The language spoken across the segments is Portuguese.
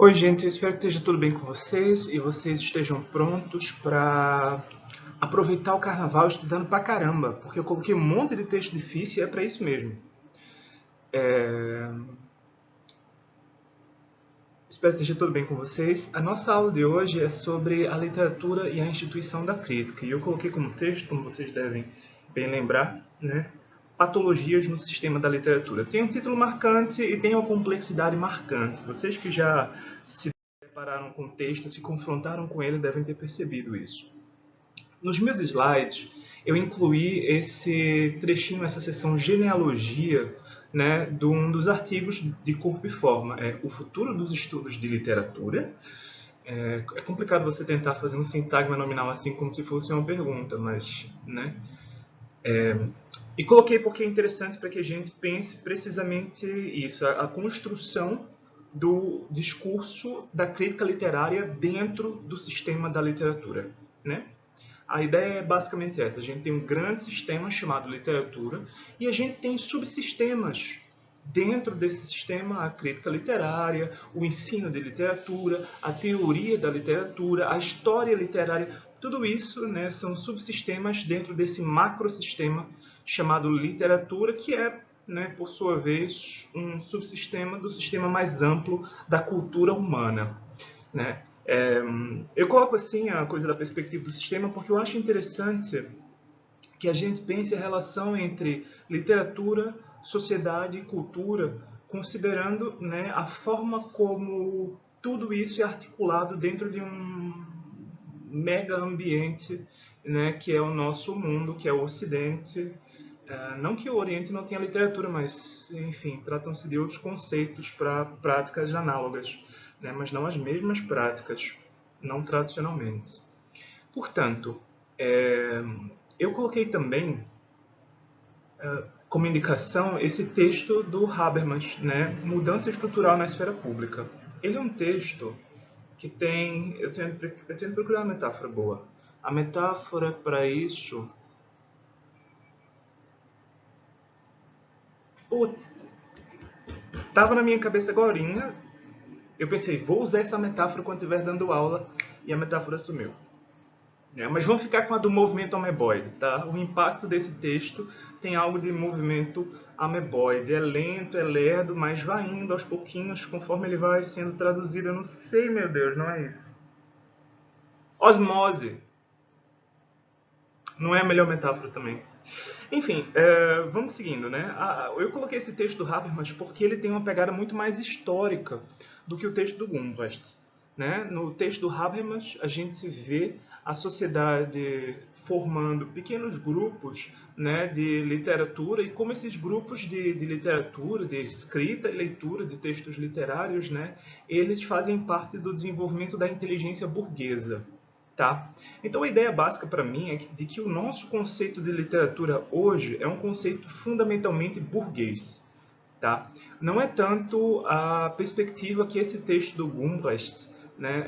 Oi, gente, eu espero que esteja tudo bem com vocês e vocês estejam prontos para aproveitar o carnaval estudando pra caramba, porque eu coloquei um monte de texto difícil e é para isso mesmo. Espero que esteja tudo bem com vocês. A nossa aula de hoje é sobre a literatura e a instituição da crítica, e eu coloquei como texto, como vocês devem bem lembrar, né, patologias no sistema da literatura. Tem um título marcante e tem uma complexidade marcante. Vocês que já se depararam com o texto, se confrontaram com ele, devem ter percebido isso. Nos meus slides, eu incluí esse trechinho, essa seção genealogia, né, de um dos artigos de Corpo e Forma, O Futuro dos Estudos de Literatura. É complicado você tentar fazer um sintagma nominal assim como se fosse uma pergunta, mas, né? E coloquei porque é interessante para que a gente pense precisamente isso, a construção do discurso da crítica literária dentro do sistema da literatura, né? A ideia é basicamente essa. A gente tem um grande sistema chamado literatura e a gente tem subsistemas dentro desse sistema: a crítica literária, o ensino de literatura, a teoria da literatura, a história literária. Tudo isso, né, são subsistemas dentro desse macrosistema chamado literatura, que é, né, por sua vez, um subsistema do sistema mais amplo da cultura humana, né? Eu coloco assim a coisa da perspectiva do sistema porque eu acho interessante que a gente pense a relação entre literatura, sociedade e cultura, considerando, né, a forma como tudo isso é articulado dentro de um mega ambiente, né, que é o nosso mundo, que é o Ocidente. Não que o Oriente não tenha literatura, mas, enfim, tratam-se de outros conceitos para práticas análogas, né, mas não as mesmas práticas, não tradicionalmente. Portanto, eu coloquei também como indicação esse texto do Habermas, né, Mudança Estrutural na Esfera Pública. Ele é um texto que tem... Eu tenho que procurar uma metáfora boa. A metáfora para isso... Putz, estava na minha cabeça agorinha. Eu pensei, vou usar essa metáfora quando estiver dando aula, e a metáfora sumiu. Mas vamos ficar com a do movimento ameboide, tá? O impacto desse texto tem algo de movimento ameboide. É lento, é lerdo, mas vai indo aos pouquinhos conforme ele vai sendo traduzido. Eu não sei, meu Deus, não é isso. Osmose. Não é a melhor metáfora também. Enfim, vamos seguindo, né? Eu coloquei esse texto do Habermas porque ele tem uma pegada muito mais histórica do que o texto do Gumbrast, né? No texto do Habermas, a gente vê a sociedade formando pequenos grupos, né, de literatura, e como esses grupos de literatura, de escrita e leitura de textos literários, né, eles fazem parte do desenvolvimento da inteligência burguesa. Tá? Então a ideia básica para mim é de que o nosso conceito de literatura hoje é um conceito fundamentalmente burguês. Tá? Não é tanto a perspectiva que esse texto do Gumbrecht, né,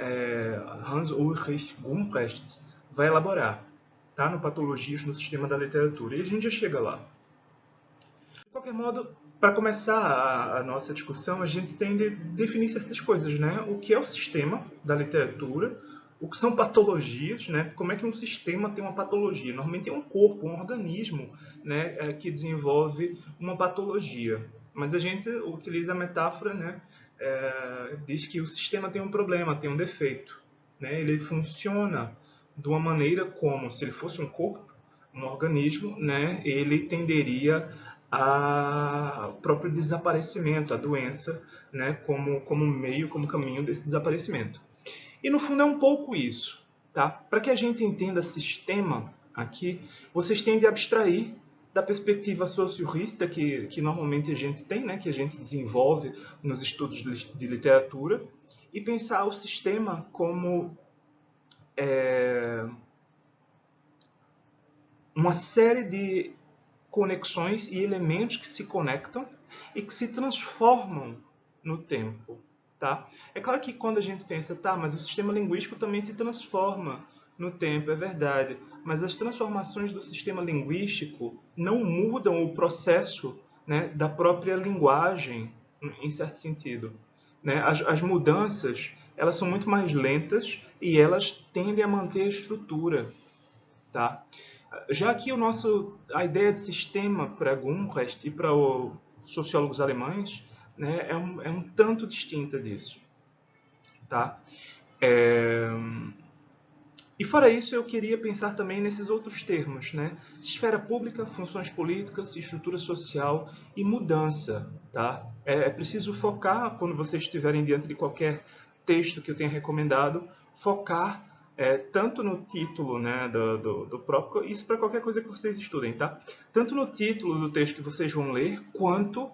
Hans Ulrich Gumbrecht, vai elaborar, tá? No Patologias no Sistema da Literatura. E a gente já chega lá. De qualquer modo, para começar a nossa discussão, a gente tem de definir certas coisas, né? O que é o sistema da literatura, o que são patologias, né? Como é que um sistema tem uma patologia? Normalmente é um corpo, um organismo, né, que desenvolve uma patologia. Mas a gente utiliza a metáfora, né? Diz que o sistema tem um problema, tem um defeito, né? Ele funciona de uma maneira como se ele fosse um corpo, um organismo, né? Ele tenderia ao próprio desaparecimento, a doença, né? Como meio, como caminho desse desaparecimento. E no fundo é um pouco isso, tá? Para que a gente entenda sistema aqui, vocês têm de abstrair da perspectiva sociologista que normalmente a gente tem, né, que a gente desenvolve nos estudos de literatura, e pensar o sistema como uma série de conexões e elementos que se conectam e que se transformam no tempo. Tá? É claro que quando a gente pensa, tá, mas o sistema linguístico também se transforma no tempo, é verdade, mas as transformações do sistema linguístico não mudam o processo, né, da própria linguagem, em certo sentido. né? As mudanças, elas são muito mais lentas e elas tendem a manter a estrutura, tá? Já aqui a ideia de sistema para Gunquest e para os sociólogos alemães, né, é um tanto distinta disso, tá? É, E fora isso, eu queria pensar também nesses outros termos, né? Esfera pública, funções políticas, estrutura social e mudança, tá? É preciso focar, quando vocês estiverem diante de qualquer texto que eu tenha recomendado, focar tanto no título, né, do próprio, isso para qualquer coisa que vocês estudem, tá? Tanto no título do texto que vocês vão ler, quanto,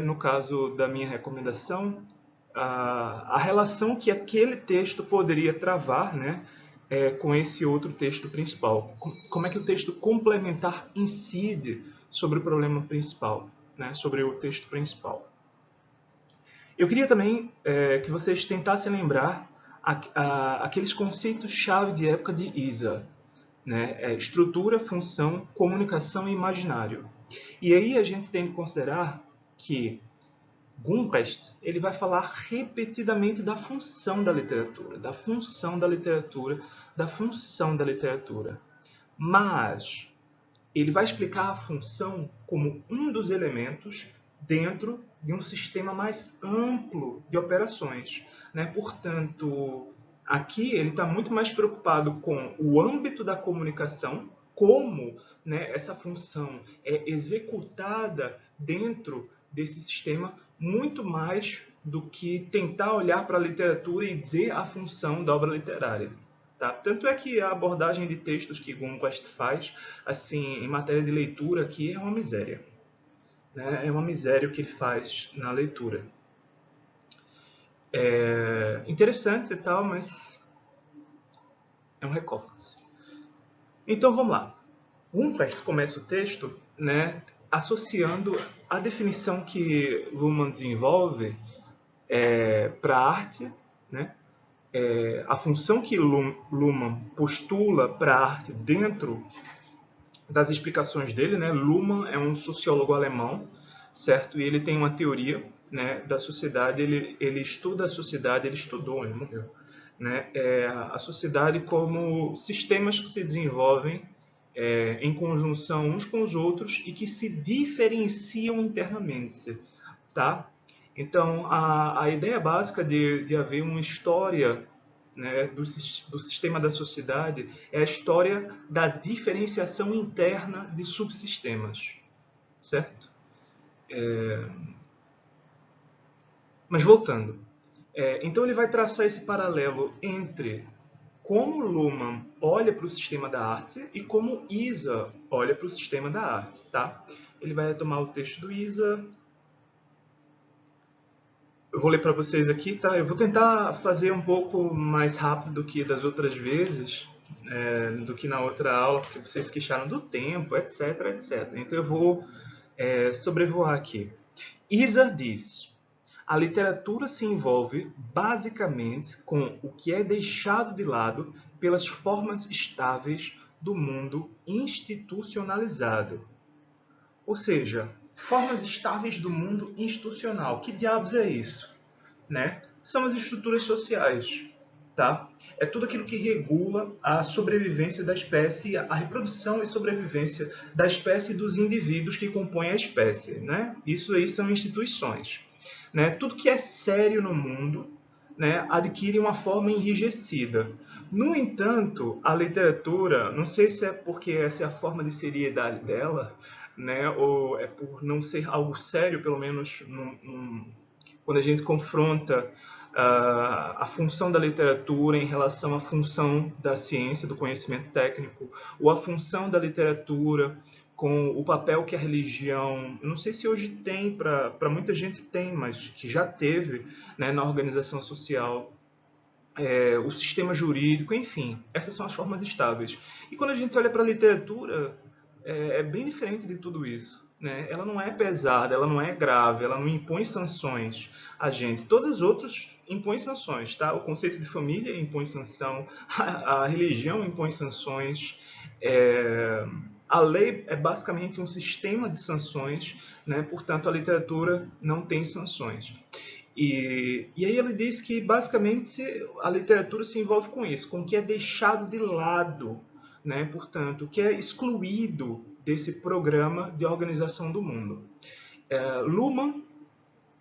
no caso da minha recomendação, a relação que aquele texto poderia travar, né, com esse outro texto principal. Como é que o texto complementar incide sobre o problema principal, né, sobre o texto principal. Eu queria também que vocês tentassem lembrar aqueles conceitos-chave de época de Isa, né? Estrutura, função, comunicação e imaginário. E aí a gente tem que considerar que Gunquest ele vai falar repetidamente da função da literatura, da função da literatura, da função da literatura. Mas ele vai explicar a função como um dos elementos dentro de um sistema mais amplo de operações, né? Portanto, aqui ele está muito mais preocupado com o âmbito da comunicação, como, né, essa função é executada dentro desse sistema, muito mais do que tentar olhar para a literatura e dizer a função da obra literária. Tá? Tanto é que a abordagem de textos que Gunquest faz, assim, em matéria de leitura aqui, é uma miséria. Né? É uma miséria o que ele faz na leitura. É interessante e tal, mas é um recorte. Então vamos lá. Gunquest começa o texto, né, associando a definição que Luhmann desenvolve para a arte, né, a função que Luhmann postula para a arte dentro das explicações dele, né? Luhmann é um sociólogo alemão, certo? E ele tem uma teoria, né, da sociedade, ele estuda a sociedade, ele estudou, ele morreu, né? A sociedade como sistemas que se desenvolvem em conjunção uns com os outros e que se diferenciam internamente, tá? Então, a ideia básica de haver uma história, né, do sistema da sociedade é a história da diferenciação interna de subsistemas, certo? Mas voltando, então ele vai traçar esse paralelo entre como Luhmann olha para o sistema da arte e como Isa olha para o sistema da arte, tá? Ele vai retomar o texto do Isa. Eu vou ler para vocês aqui, tá? Eu vou tentar fazer um pouco mais rápido do que das outras vezes, do que na outra aula, porque vocês queixaram do tempo, etc, etc. Então eu vou sobrevoar aqui. Isa diz: a literatura se envolve basicamente com o que é deixado de lado pelas formas estáveis do mundo institucionalizado. Ou seja, formas estáveis do mundo institucional. Que diabos é isso? Né? São as estruturas sociais. Tá? É tudo aquilo que regula a sobrevivência da espécie, a reprodução e sobrevivência da espécie e dos indivíduos que compõem a espécie. Né? Isso aí são instituições. Né? Tudo que é sério no mundo, né, adquire uma forma enrijecida. No entanto, a literatura, não sei se é porque essa é a forma de seriedade dela, né, ou é por não ser algo sério, pelo menos quando a gente confronta a função da literatura em relação à função da ciência, do conhecimento técnico, ou a função da literatura com o papel que a religião, não sei se hoje tem, para muita gente tem, mas que já teve, né, na organização social, o sistema jurídico, enfim, essas são as formas estáveis. E quando a gente olha para a literatura, é bem diferente de tudo isso. Né? Ela não é pesada, ela não é grave, ela não impõe sanções a gente. Todos os outros impõem sanções, tá? O conceito de família impõe sanção, a religião impõe sanções, a lei é basicamente um sistema de sanções, né? Portanto, a literatura não tem sanções. E aí ele diz que basicamente a literatura se envolve com isso, com o que é deixado de lado, né? Portanto, o que é excluído desse programa de organização do mundo. Luhmann,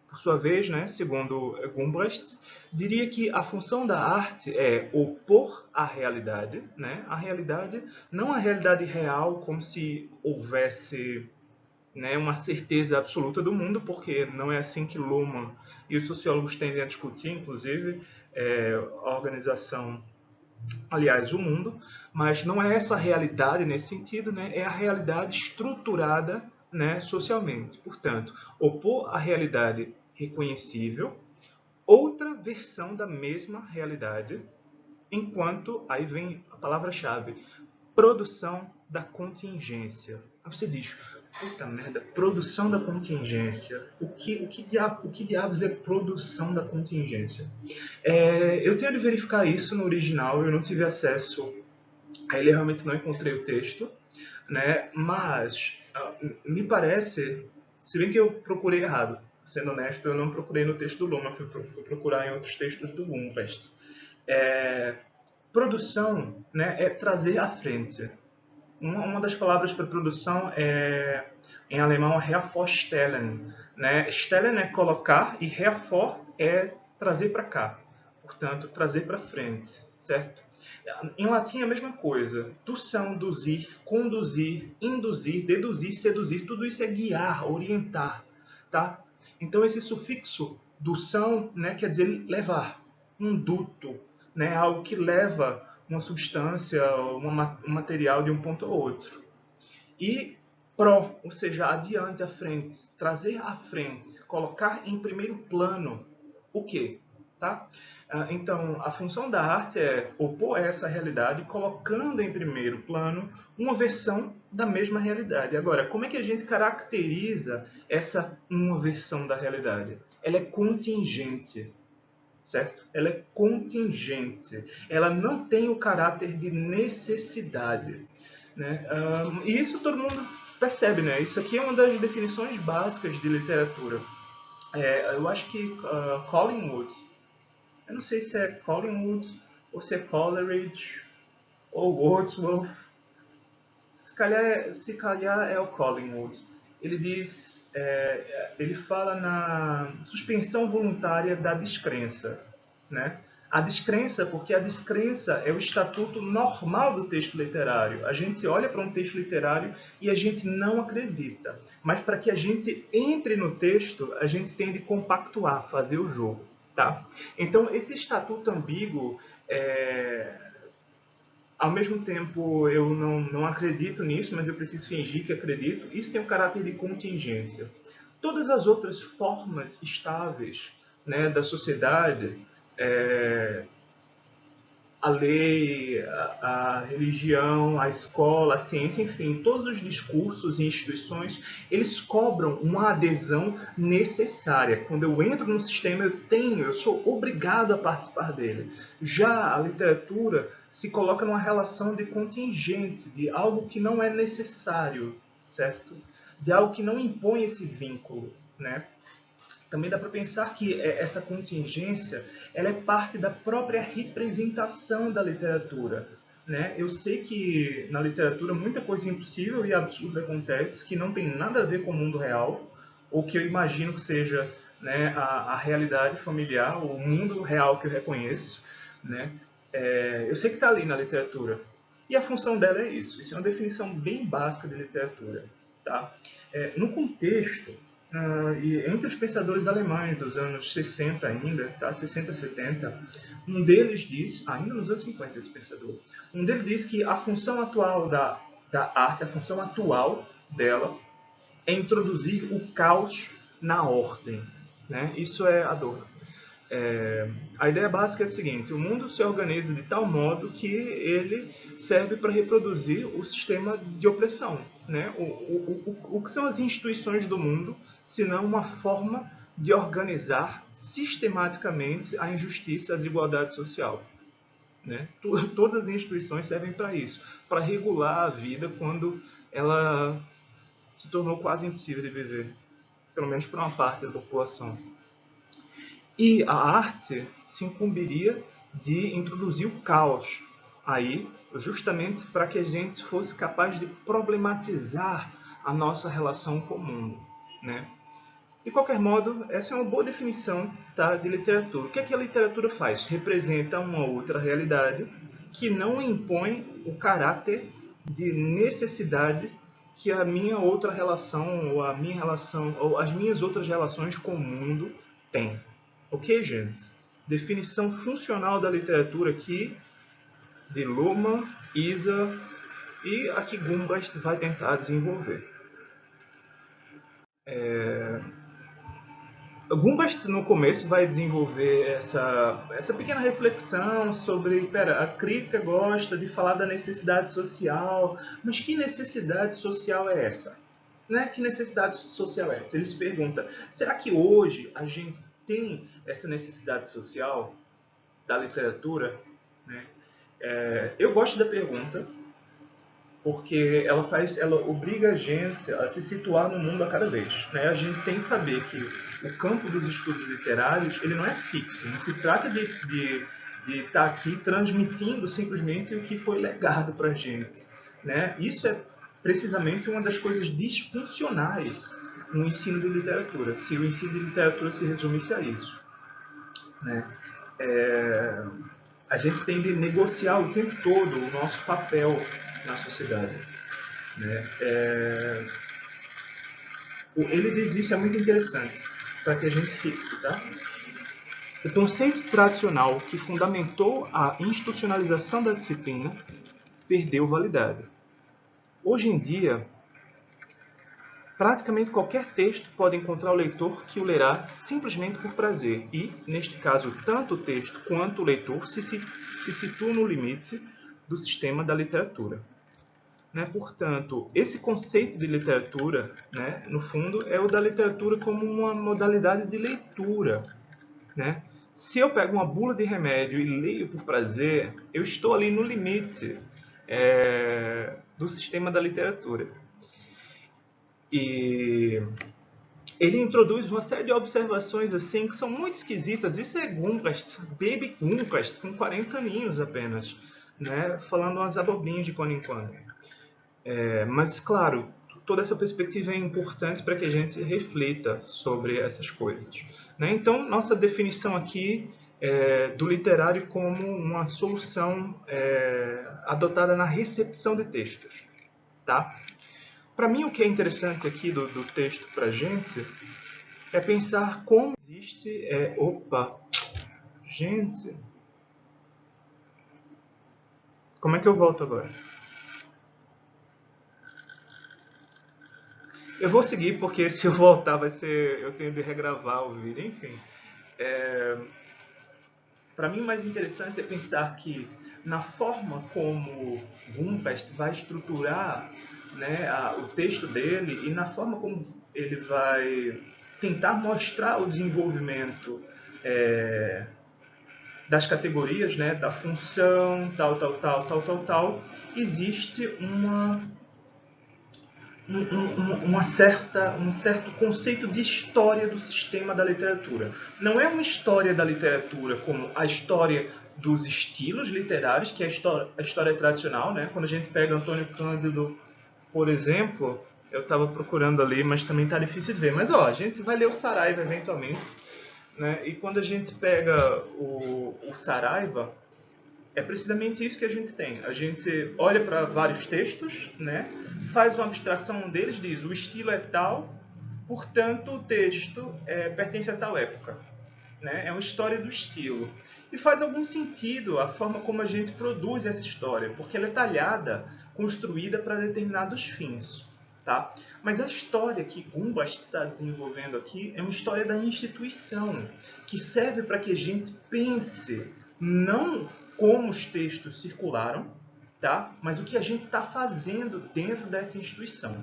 por sua vez, né, segundo Gumbrecht, diria que a função da arte é opor a realidade, né? A realidade, não a realidade real, como se houvesse, né, uma certeza absoluta do mundo, porque não é assim que Luhmann e os sociólogos tendem a discutir, inclusive, a organização, aliás, o mundo, mas não é essa realidade nesse sentido, né, é a realidade estruturada, né, socialmente. Portanto, opor a realidade reconhecível, outra versão da mesma realidade, enquanto, aí vem a palavra-chave, produção da contingência. Aí você diz, puta merda, produção da contingência. O que diabos é produção da contingência? Eu tenho de verificar isso no original, eu não tive acesso a ele, realmente não encontrei o texto, né? Mas me parece, se bem que eu procurei errado, sendo honesto, eu não procurei no texto do Luhmann, fui procurar em outros textos do Gumbrecht. Produção, né, é trazer à frente. Uma das palavras para produção é, em alemão, hervorstellen. Né? Stellen é colocar e hervor é trazer para cá. Portanto, trazer para frente, certo? Em latim é a mesma coisa. Tução, duzir, conduzir, induzir, deduzir, seduzir, tudo isso é guiar, orientar, tá? Então esse sufixo dução, né, quer dizer levar, um duto, né, algo que leva uma substância, um material de um ponto ao outro. E pro, ou seja, adiante, à frente, trazer à frente, colocar em primeiro plano o quê? Tá? Então, a função da arte é opor essa realidade, colocando em primeiro plano uma versão da mesma realidade. Agora, como é que a gente caracteriza essa uma versão da realidade? Ela é contingente, certo? Ela é contingente. Ela não tem o caráter de necessidade, né? E isso todo mundo percebe, né? Isso aqui é uma das definições básicas de literatura. Eu acho que Collingwood, eu não sei se é Collingwood ou se é Coleridge ou Wordsworth, se calhar é o Collingwood. Ele diz, ele fala na suspensão voluntária da descrença, né? A descrença, porque a descrença é o estatuto normal do texto literário. A gente olha para um texto literário e a gente não acredita. Mas para que a gente entre no texto, a gente tem de compactuar, fazer o jogo, tá? Então, esse estatuto ambíguo, ao mesmo tempo eu não acredito nisso, mas eu preciso fingir que acredito, isso tem um caráter de contingência. Todas as outras formas estáveis, né, da sociedade, a lei, a religião, a escola, a ciência, enfim, todos os discursos e instituições, eles cobram uma adesão necessária. Quando eu entro no sistema, eu sou obrigado a participar dele. Já a literatura se coloca numa relação de contingente, de algo que não é necessário, certo? De algo que não impõe esse vínculo, né? Também dá para pensar que essa contingência ela é parte da própria representação da literatura. Né? Eu sei que na literatura muita coisa impossível e absurda acontece que não tem nada a ver com o mundo real, ou que eu imagino que seja, né, a realidade familiar, o mundo real que eu reconheço. Né? Eu sei que está ali na literatura. E a função dela é isso. Isso é uma definição bem básica de literatura. Tá? No contexto, e entre os pensadores alemães dos anos 60 ainda, tá? 60, 70, um deles diz, ainda nos anos 50 esse pensador, um deles diz que a função atual da arte, a função atual dela, é introduzir o caos na ordem. Né? Isso é Adorno. A ideia básica é a seguinte: o mundo se organiza de tal modo que ele serve para reproduzir o sistema de opressão. Né? O que são as instituições do mundo, senão uma forma de organizar sistematicamente a injustiça e a desigualdade social? Né? Todas as instituições servem para isso, para regular a vida quando ela se tornou quase impossível de viver, pelo menos para uma parte da população. E a arte se incumbiria de introduzir o caos aí, justamente para que a gente fosse capaz de problematizar a nossa relação com o mundo, né? De qualquer modo, essa é uma boa definição, tá, de literatura. O que é que a literatura faz? Representa uma outra realidade que não impõe o caráter de necessidade que a minha outra relação, ou a minha relação, ou as minhas outras relações com o mundo têm. Ok, gente? Definição funcional da literatura aqui, de Luhmann, Isa e a que Gumbast vai tentar desenvolver. Gumbast no começo vai desenvolver essa pequena reflexão sobre, a crítica gosta de falar da necessidade social, mas que necessidade social é essa? Né? Que necessidade social é essa? Ele se pergunta, será que hoje a gente tem essa necessidade social da literatura? Né? Eu gosto da pergunta, porque ela obriga a gente a se situar no mundo a cada vez, né? A gente tem que saber que o campo dos estudos literários ele não é fixo, não se trata de estar aqui transmitindo simplesmente o que foi legado para a gente, né? Isso é precisamente uma das coisas disfuncionais no ensino de literatura, se o ensino de literatura se resumisse a isso, né? A gente tem de negociar o tempo todo o nosso papel na sociedade, né? Ele diz isso, é muito interessante, para que a gente fixe, tá? O conceito tradicional que fundamentou a institucionalização da disciplina perdeu validade. Hoje em dia, praticamente qualquer texto pode encontrar o leitor que o lerá simplesmente por prazer e, neste caso, tanto o texto quanto o leitor se situam no limite do sistema da literatura. Né? Portanto, esse conceito de literatura, né, no fundo, é o da literatura como uma modalidade de leitura. Né? Se eu pego uma bula de remédio e leio por prazer, eu estou ali no limite do sistema da literatura. E ele introduz uma série de observações assim que são muito esquisitas. Isso é Gumbast, Baby Gumbast, com 40 aninhos apenas, né? Falando umas abobrinhas de quando em quando. Mas, claro, toda essa perspectiva é importante para que a gente reflita sobre essas coisas. Né? Então, nossa definição aqui do literário como uma solução adotada na recepção de textos. Tá? Para mim, o que é interessante aqui do texto para a gente é pensar como existe... Gente... Como é que eu volto agora? Eu vou seguir porque se eu voltar vai ser... Eu tenho de regravar o vídeo, enfim. Para mim o mais interessante é pensar que na forma como Gumbast vai estruturar, né, o texto dele e na forma como ele vai tentar mostrar o desenvolvimento das categorias, né, da função, tal, existe um certo conceito de história do sistema da literatura. Não é uma história da literatura como a história dos estilos literários, que é a história tradicional, né? Quando a gente pega Antônio Cândido, por exemplo, eu estava procurando ali, mas também está difícil de ver. Mas ó, a gente vai ler o Saraiva eventualmente, né? E quando a gente pega o Saraiva, é precisamente isso que a gente tem. A gente olha para vários textos, né? Faz uma abstração deles, diz o estilo é tal, portanto o texto pertence a tal época. Né? É uma história do estilo. E faz algum sentido a forma como a gente produz essa história, porque ela é talhada, construída para determinados fins. Tá? Mas a história que Gumbast está desenvolvendo aqui é uma história da instituição, que serve para que a gente pense não como os textos circularam, tá? Mas o que a gente está fazendo dentro dessa instituição.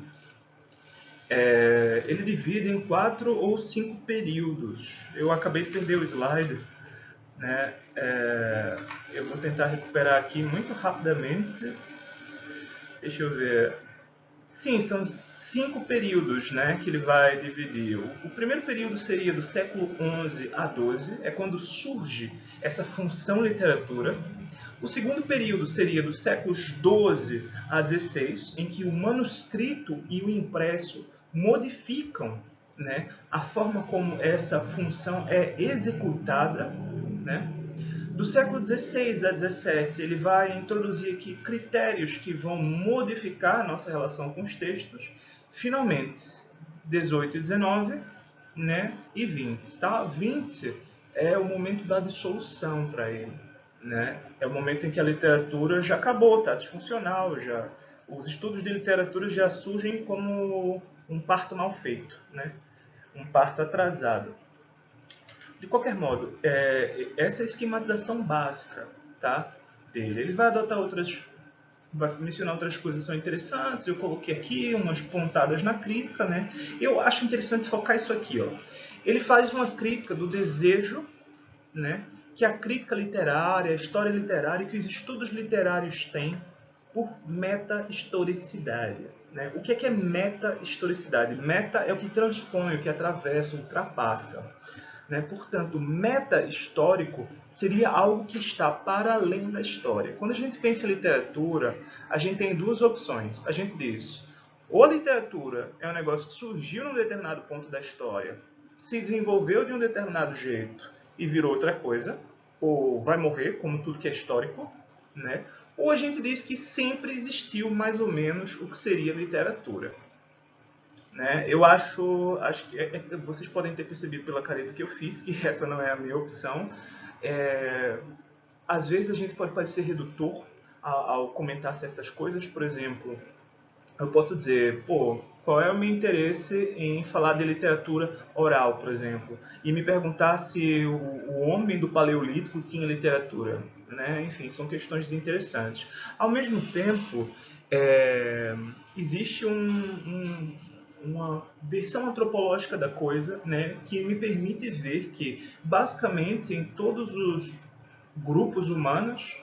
Ele divide em 4 ou 5 períodos. Eu acabei de perder o slide, né? Eu vou tentar recuperar aqui muito rapidamente. Deixa eu ver. Sim, são 5 períodos, né, que ele vai dividir. O primeiro período seria do século XI a XII, é quando surge essa função literatura. O segundo período seria dos séculos XII a XVI, em que o manuscrito e o impresso modificam, né, a forma como essa função é executada, né? Do século XVI a XVII, ele vai introduzir aqui critérios que vão modificar a nossa relação com os textos. Finalmente, 18 e 19, né? E 20. Tá? 20 é o momento da dissolução para ele. Né? É o momento em que a literatura já acabou, está disfuncional, já. Os estudos de literatura já surgem como um parto mal feito, né? Um parto atrasado. De qualquer modo, essa é a esquematização básica, tá, dele. Ele vai adotar outras, vai mencionar outras coisas que são interessantes. Eu coloquei aqui umas pontadas na crítica, né? Eu acho interessante focar isso aqui, ó. Ele faz uma crítica do desejo, né, que a crítica literária, a história literária, que os estudos literários têm por meta-historicidade. Né? O que é meta-historicidade? Meta é o que transpõe, o que atravessa, ultrapassa. Né? Portanto, meta-histórico seria algo que está para além da história. Quando a gente pensa em literatura, a gente tem duas opções. A gente diz, ou a literatura é um negócio que surgiu num determinado ponto da história, se desenvolveu de um determinado jeito e virou outra coisa, ou vai morrer, como tudo que é histórico, né? Ou a gente diz que sempre existiu mais ou menos o que seria literatura. Né? Eu acho que vocês podem ter percebido pela careta que eu fiz que essa não é a minha opção. Às vezes a gente pode parecer redutor ao comentar certas coisas. Por exemplo, eu posso dizer, pô, qual é o meu interesse em falar de literatura oral, por exemplo, e me perguntar se o homem do Paleolítico tinha literatura, né? Enfim, são questões interessantes. Ao mesmo tempo, existe uma versão antropológica da coisa, né, que me permite ver que, basicamente, em todos os grupos humanos,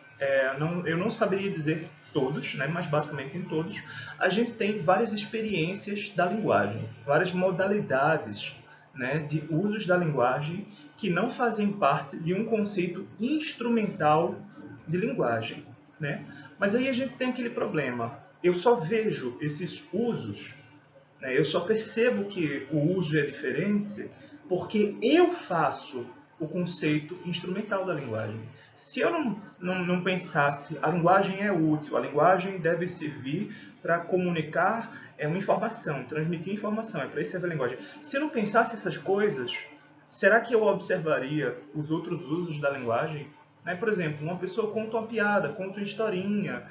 eu não saberia dizer todos, né, mas basicamente em todos, a gente tem várias experiências da linguagem, várias modalidades, né, de usos da linguagem que não fazem parte de um conceito instrumental de linguagem. Né? Mas aí a gente tem aquele problema. Eu só vejo esses usos, né, eu só percebo que o uso é diferente porque eu faço o conceito instrumental da linguagem. Se eu não pensasse, a linguagem é útil, a linguagem deve servir para comunicar uma informação, transmitir informação, é para isso que serve a linguagem. Se eu não pensasse essas coisas, será que eu observaria os outros usos da linguagem? Né? Por exemplo, uma pessoa conta uma piada, conta uma historinha,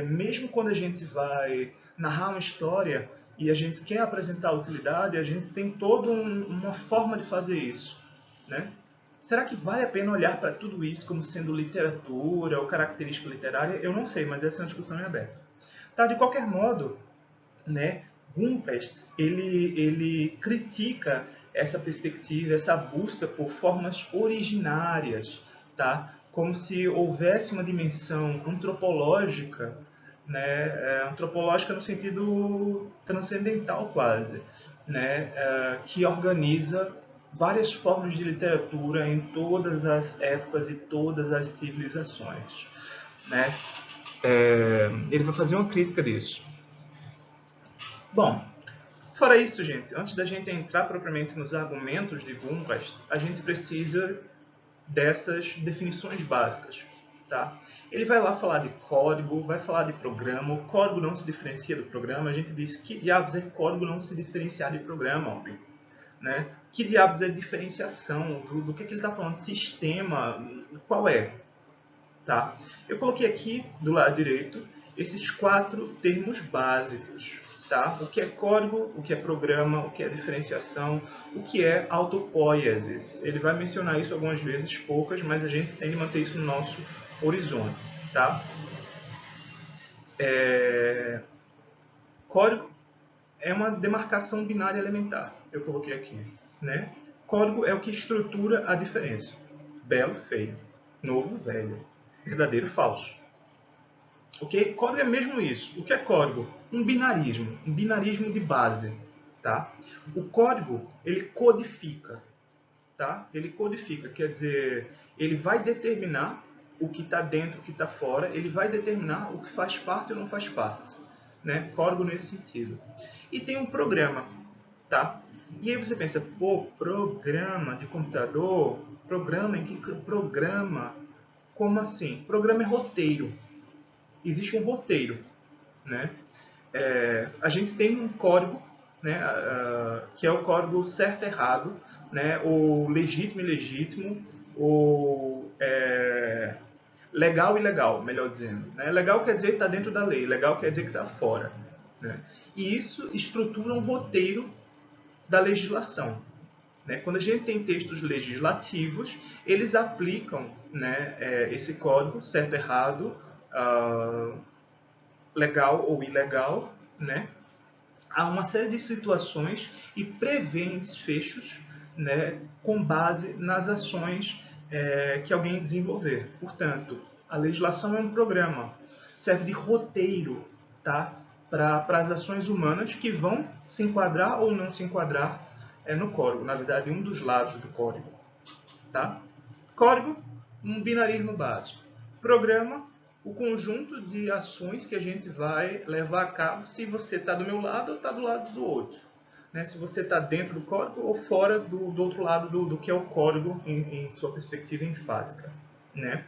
mesmo quando a gente vai narrar uma história e a gente quer apresentar a utilidade, a gente tem toda uma forma de fazer isso. Né? Será que vale a pena olhar para tudo isso como sendo literatura ou característica literária? Eu não sei, mas essa é uma discussão em aberto. Tá, de qualquer modo, né, Gumpest, ele critica essa perspectiva, essa busca por formas originárias, tá? Como se houvesse uma dimensão antropológica, né, antropológica no sentido transcendental quase, né, que organiza várias formas de literatura em todas as épocas e todas as civilizações. Né? Ele vai fazer uma crítica disso. Bom, fora isso, gente, antes da gente entrar propriamente nos argumentos de Gumpest, a gente precisa dessas definições básicas. Tá? Ele vai lá falar de código, vai falar de programa. O código não se diferencia do programa. A gente diz que diabos é código não se diferenciar de programa, óbvio. Né? Que diabos é diferenciação? Do que ele está falando? Sistema? Qual é? Tá? Eu coloquei aqui do lado direito esses 4 termos básicos. Tá? O que é código, o que é programa, o que é diferenciação, o que é autopoiesis. Ele vai mencionar isso algumas vezes, poucas, mas a gente tem de manter isso no nosso horizonte. Tá? Código é uma demarcação binária elementar, eu coloquei aqui. Né? Código é o que estrutura a diferença. Belo, feio. Novo, velho. Verdadeiro, falso. Ok? Código é mesmo isso. O que é código? Um binarismo de base. Tá? O código, ele codifica. Tá? Ele codifica, quer dizer, ele vai determinar o que está dentro, o que está fora, ele vai determinar o que faz parte ou não faz parte. Né? Código nesse sentido. E tem um programa. Tá? E aí você pensa, pô, programa de computador? Programa em que programa? Como assim? Programa é roteiro. Existe um roteiro, né? A gente tem um código, né, que é o código certo e errado, né, o legítimo e ilegítimo, o legal e ilegal, melhor dizendo. Né? Legal quer dizer que está dentro da lei, legal quer dizer que está fora. Né? E isso estrutura um roteiro da legislação. Né? Quando a gente tem textos legislativos, eles aplicam, né, esse código certo e errado, legal ou ilegal, né, a uma série de situações e prevêem desfechos, né, com base nas ações que alguém desenvolver. Portanto, a legislação é um programa, serve de roteiro, tá, para as ações humanas que vão se enquadrar ou não se enquadrar no código, na verdade, um dos lados do código. Tá? Código, um binarismo básico. Programa, o conjunto de ações que a gente vai levar a cabo se você está do meu lado ou está do lado do outro. Né? Se você está dentro do código ou fora do outro lado do que é o código em sua perspectiva enfática. Né?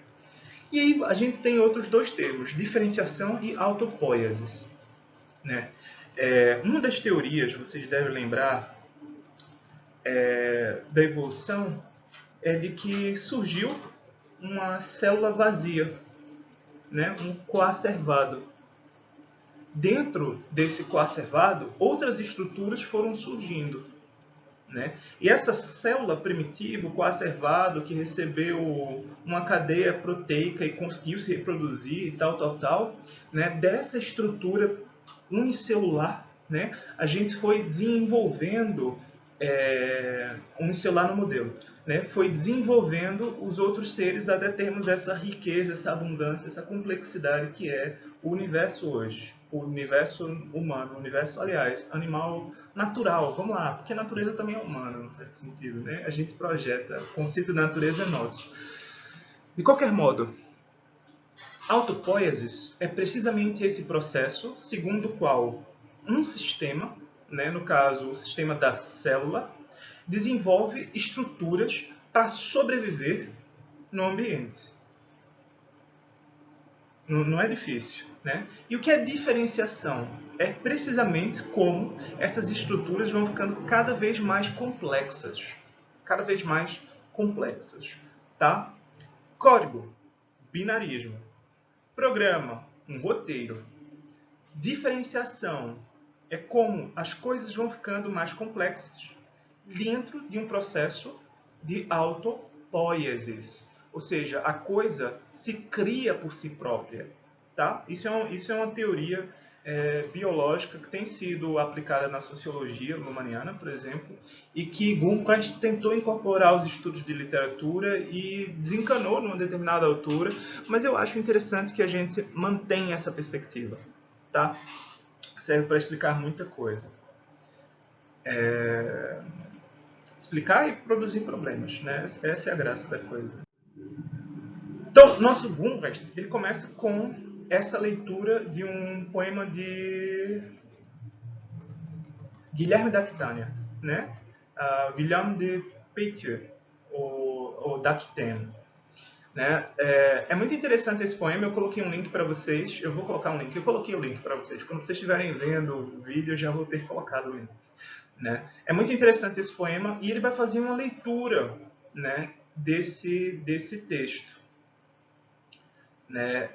E aí a gente tem outros dois termos, diferenciação e autopoiesis. Né? Uma das teorias, vocês devem lembrar, da evolução é de que surgiu uma célula vazia, né? Um coacervado. Dentro desse coacervado, outras estruturas foram surgindo. Né? E essa célula primitiva, o coacervado, que recebeu uma cadeia proteica e conseguiu se reproduzir e tal, né? Dessa estrutura unicelular, né? A gente foi desenvolvendo unicelular no modelo. Né? Foi desenvolvendo os outros seres até termos essa riqueza, essa abundância, essa complexidade que é o universo hoje. O universo humano, o universo, aliás, animal natural, vamos lá, porque a natureza também é humana, num certo sentido, né? A gente projeta, o conceito de natureza é nosso. De qualquer modo, autopoiesis é precisamente esse processo segundo o qual um sistema, né, no caso o sistema da célula, desenvolve estruturas para sobreviver no ambiente. Não é difícil. Né? E o que é diferenciação? É precisamente como essas estruturas vão ficando cada vez mais complexas. Cada vez mais complexas. Tá? Código, binarismo. Programa, um roteiro. Diferenciação é como as coisas vão ficando mais complexas dentro de um processo de autopoiesis. Ou seja, a coisa se cria por si própria. Tá? Isso é uma teoria biológica que tem sido aplicada na sociologia lumaniana, por exemplo, e que Gunquist tentou incorporar aos estudos de literatura e desencanou numa determinada altura, mas eu acho interessante que a gente mantenha essa perspectiva. Tá? Serve para explicar muita coisa. Explicar e produzir problemas, né? Essa é a graça da coisa. Então, nosso Gunquist, ele começa com essa leitura de um poema de Guilherme d'Aquitânia, né? Guillaume de Pétieux, ou d'Aquitaine. Né? É muito interessante esse poema, eu coloquei um link para vocês, eu vou colocar um link, eu coloquei o link para vocês, quando vocês estiverem vendo o vídeo eu já vou ter colocado o link. Né? É muito interessante esse poema e ele vai fazer uma leitura, né, desse texto. Né?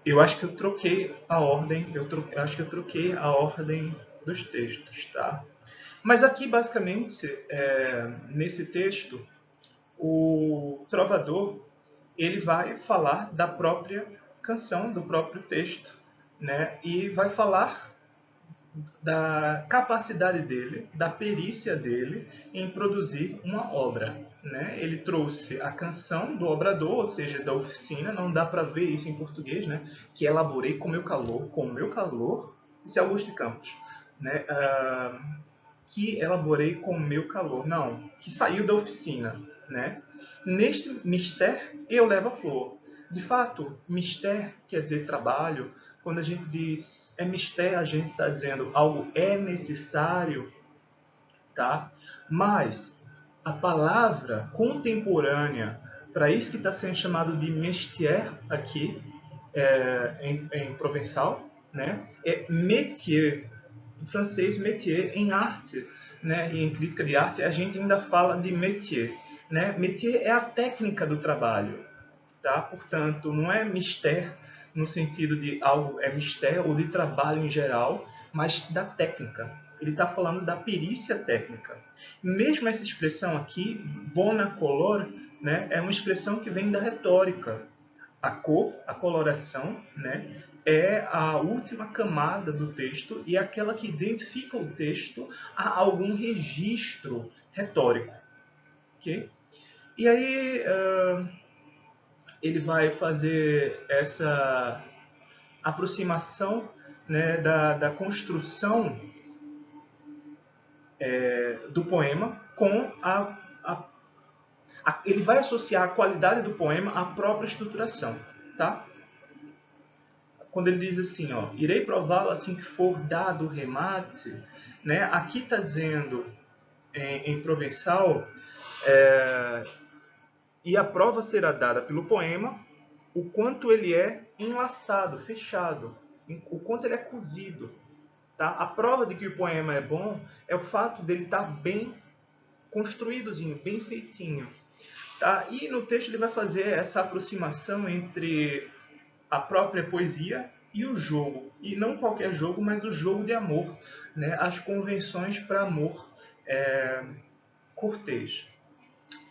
Eu acho que eu troquei a ordem, acho que eu troquei a ordem dos textos, tá? Mas aqui, basicamente, nesse texto, o trovador ele vai falar da própria canção, do próprio texto, né? E vai falar da capacidade dele, da perícia dele em produzir uma obra. Né? Ele trouxe a canção do obrador, ou seja, da oficina, não dá para ver isso em português, né? Que elaborei com o meu calor, isso é Augusto de Campos, né? Que elaborei com o meu calor, não, que saiu da oficina, né? Neste mistério eu levo a flor. De fato, mistério quer dizer trabalho. Quando a gente diz é mistério, a gente está dizendo algo é necessário, tá? Mas a palavra contemporânea para isso que está sendo chamado de métier aqui em provençal, né? É métier. Em francês, métier. Em arte, né? E em crítica de arte, a gente ainda fala de métier. Né? Métier é a técnica do trabalho. Tá? Portanto, não é mistério no sentido de algo é mistério ou de trabalho em geral, mas da técnica. Ele está falando da perícia técnica. Mesmo essa expressão aqui, bona color, né, é uma expressão que vem da retórica. A cor, a coloração, né, é a última camada do texto e é aquela que identifica o texto a algum registro retórico. Okay? E aí, ele vai fazer essa aproximação, né, da construção do poema com ele vai associar a qualidade do poema à própria estruturação, tá? Quando ele diz assim, ó, irei prová-lo assim que for dado o remate, né? Aqui está dizendo em provençal, e a prova será dada pelo poema, o quanto ele é enlaçado, fechado, o quanto ele é cozido. Tá? A prova de que o poema é bom é o fato dele estar bem construídozinho, bem feitinho. Tá? E no texto ele vai fazer essa aproximação entre a própria poesia e o jogo. E não qualquer jogo, mas o jogo de amor. Né? As convenções para amor cortês.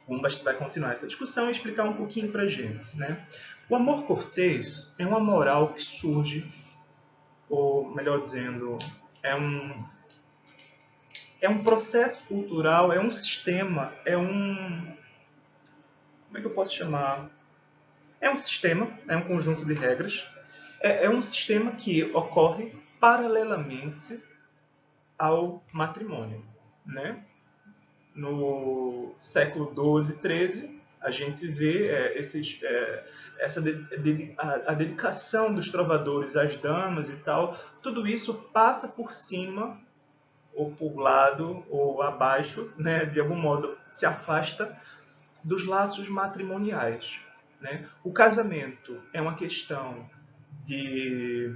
Vamos vai continuar essa discussão e explicar um pouquinho para a gente. Né? O amor cortês é uma moral que surge, ou melhor dizendo, é um processo cultural, é um sistema, como é que eu posso chamar? É um sistema, é um conjunto de regras, é um sistema que ocorre paralelamente ao matrimônio. Né? No século XII, XIII, a gente vê a dedicação dos trovadores às damas e tal, tudo isso passa por cima ou por lado ou abaixo, né, de algum modo se afasta dos laços matrimoniais. Né? O casamento é uma questão de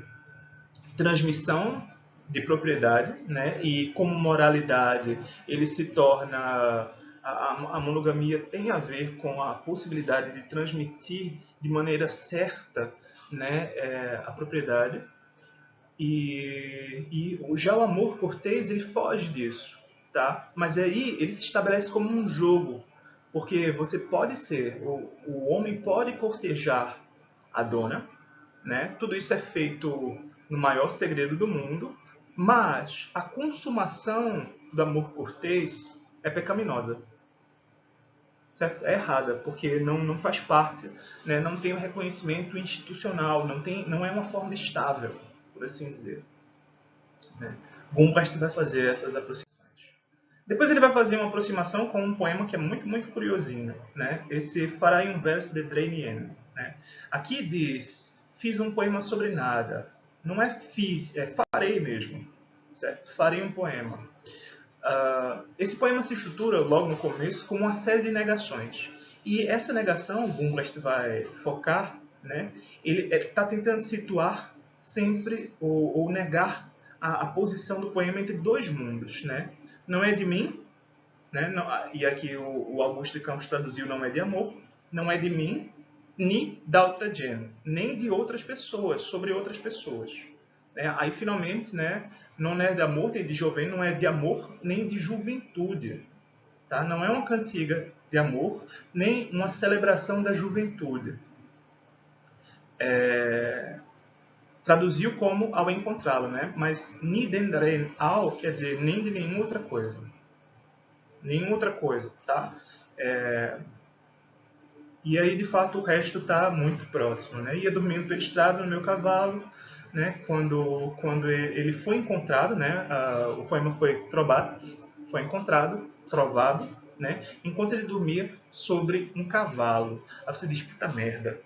transmissão de propriedade, né? E como moralidade ele se torna a monogamia tem a ver com a possibilidade de transmitir de maneira certa, né, a propriedade. E já o amor cortês ele foge disso, tá? Mas aí ele se estabelece como um jogo, porque você pode ser, o homem pode cortejar a dona, né? Tudo isso é feito no maior segredo do mundo, mas a consumação do amor cortês é pecaminosa, certo? É errada, porque não faz parte, né? Não tem um reconhecimento institucional, não é uma forma estável, por assim dizer. Né? Gumbast vai fazer essas aproximações. Depois ele vai fazer uma aproximação com um poema que é muito, muito curiosinho. Né? Esse Farai um verso de Drainien. Né? Aqui diz, fiz um poema sobre nada. Não é fiz, é farei mesmo. Certo? Farei um poema. Esse poema se estrutura logo no começo como uma série de negações. E essa negação, o Gumbast vai focar, né? Ele está tentando situar sempre ou negar a posição do poema entre dois mundos. Né? Não é de mim, né? Não, e aqui o Augusto de Campos traduziu não é de amor, não é de mim, nem da outra gente, nem de outras pessoas, sobre outras pessoas. Né? Aí finalmente, né, não é de amor nem de jovem, não é de amor nem de juventude. Tá? Não é uma cantiga de amor, nem uma celebração da juventude. traduziu como ao encontrá-lo, né? Mas ni den ren ao quer dizer nem de nenhuma outra coisa. Nenhuma outra coisa, tá? E aí, de fato, o resto está muito próximo, né? Ia dormindo pela estrada no meu cavalo, né? Quando ele foi encontrado, né? O poema foi Trobat, foi encontrado, trovado, né? Enquanto ele dormia sobre um cavalo. Aí você diz, puta merda.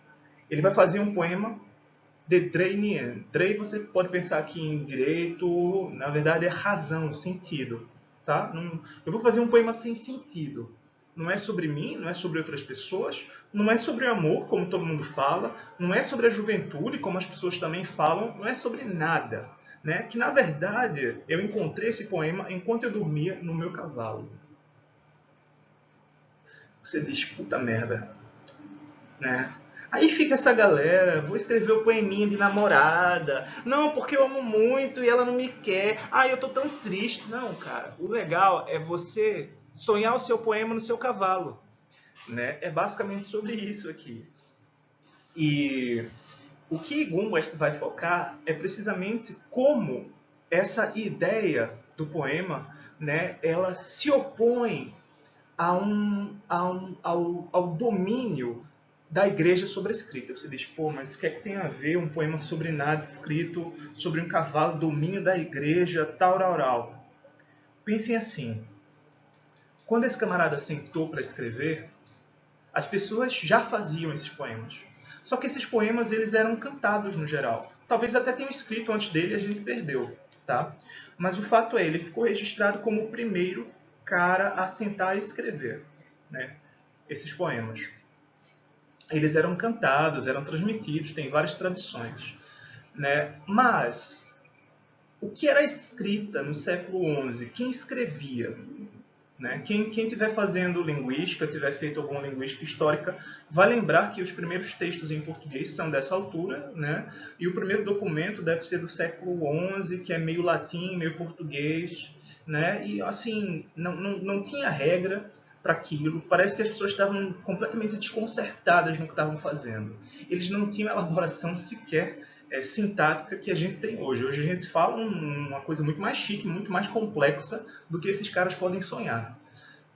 Ele vai fazer um poema de Drei. Drei você pode pensar aqui em direito, na verdade é razão, sentido, tá? Eu vou fazer um poema sem sentido. Não é sobre mim, não é sobre outras pessoas, não é sobre amor, como todo mundo fala, não é sobre a juventude, como as pessoas também falam, não é sobre nada. Né? Que na verdade eu encontrei esse poema enquanto eu dormia no meu cavalo. Você diz, puta merda, né? Aí fica essa galera, vou escrever o poeminha de namorada. Não, porque eu amo muito e ela não me quer. Ai, eu tô tão triste. Não, cara, o legal é você sonhar o seu poema no seu cavalo, né? É basicamente sobre isso aqui. E o que Gunwest vai focar é precisamente como essa ideia do poema, né, ela se opõe ao domínio da igreja sobre a escrita. Você diz, pô, mas o que é que tem a ver um poema sobre nada escrito sobre um cavalo, domínio da igreja, tal, tal, tal? Pensem assim, quando esse camarada sentou para escrever, as pessoas já faziam esses poemas. Só que esses poemas eles eram cantados no geral. Talvez até tenham escrito antes dele e a gente perdeu, tá? Mas o fato é, ele ficou registrado como o primeiro cara a sentar e escrever, né, esses poemas. Eles eram cantados, eram transmitidos, tem várias tradições, né? Mas o que era escrita no século XI? Quem escrevia? Né? Quem estiver fazendo linguística, tiver feito alguma linguística histórica, vai lembrar que os primeiros textos em português são dessa altura, né? E o primeiro documento deve ser do século XI, que é meio latim, meio português, né? E assim, não tinha regra para aquilo. Parece que as pessoas estavam completamente desconcertadas no que estavam fazendo. Eles não tinham elaboração sequer sintática que a gente tem hoje. Hoje a gente fala uma coisa muito mais chique, muito mais complexa do que esses caras podem sonhar,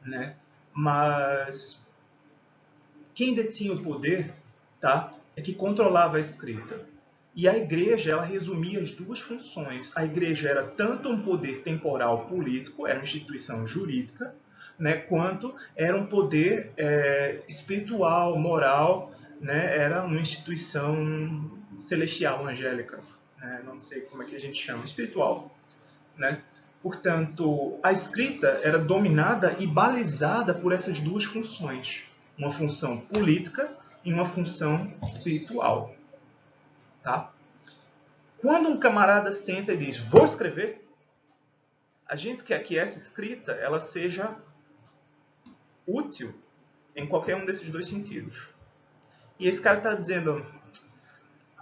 né? Mas quem detinha o poder, tá, é que controlava a escrita. E a igreja, ela resumia as duas funções. A igreja era tanto um poder temporal político, era uma instituição jurídica, né, quanto era um poder espiritual, moral, né, era uma instituição celestial, angélica, né, não sei como é que a gente chama, espiritual, né? Portanto, a escrita era dominada e balizada por essas duas funções, uma função política e uma função espiritual, tá? Quando um camarada senta e diz, vou escrever, a gente quer que essa escrita ela seja útil em qualquer um desses dois sentidos. E esse cara está dizendo,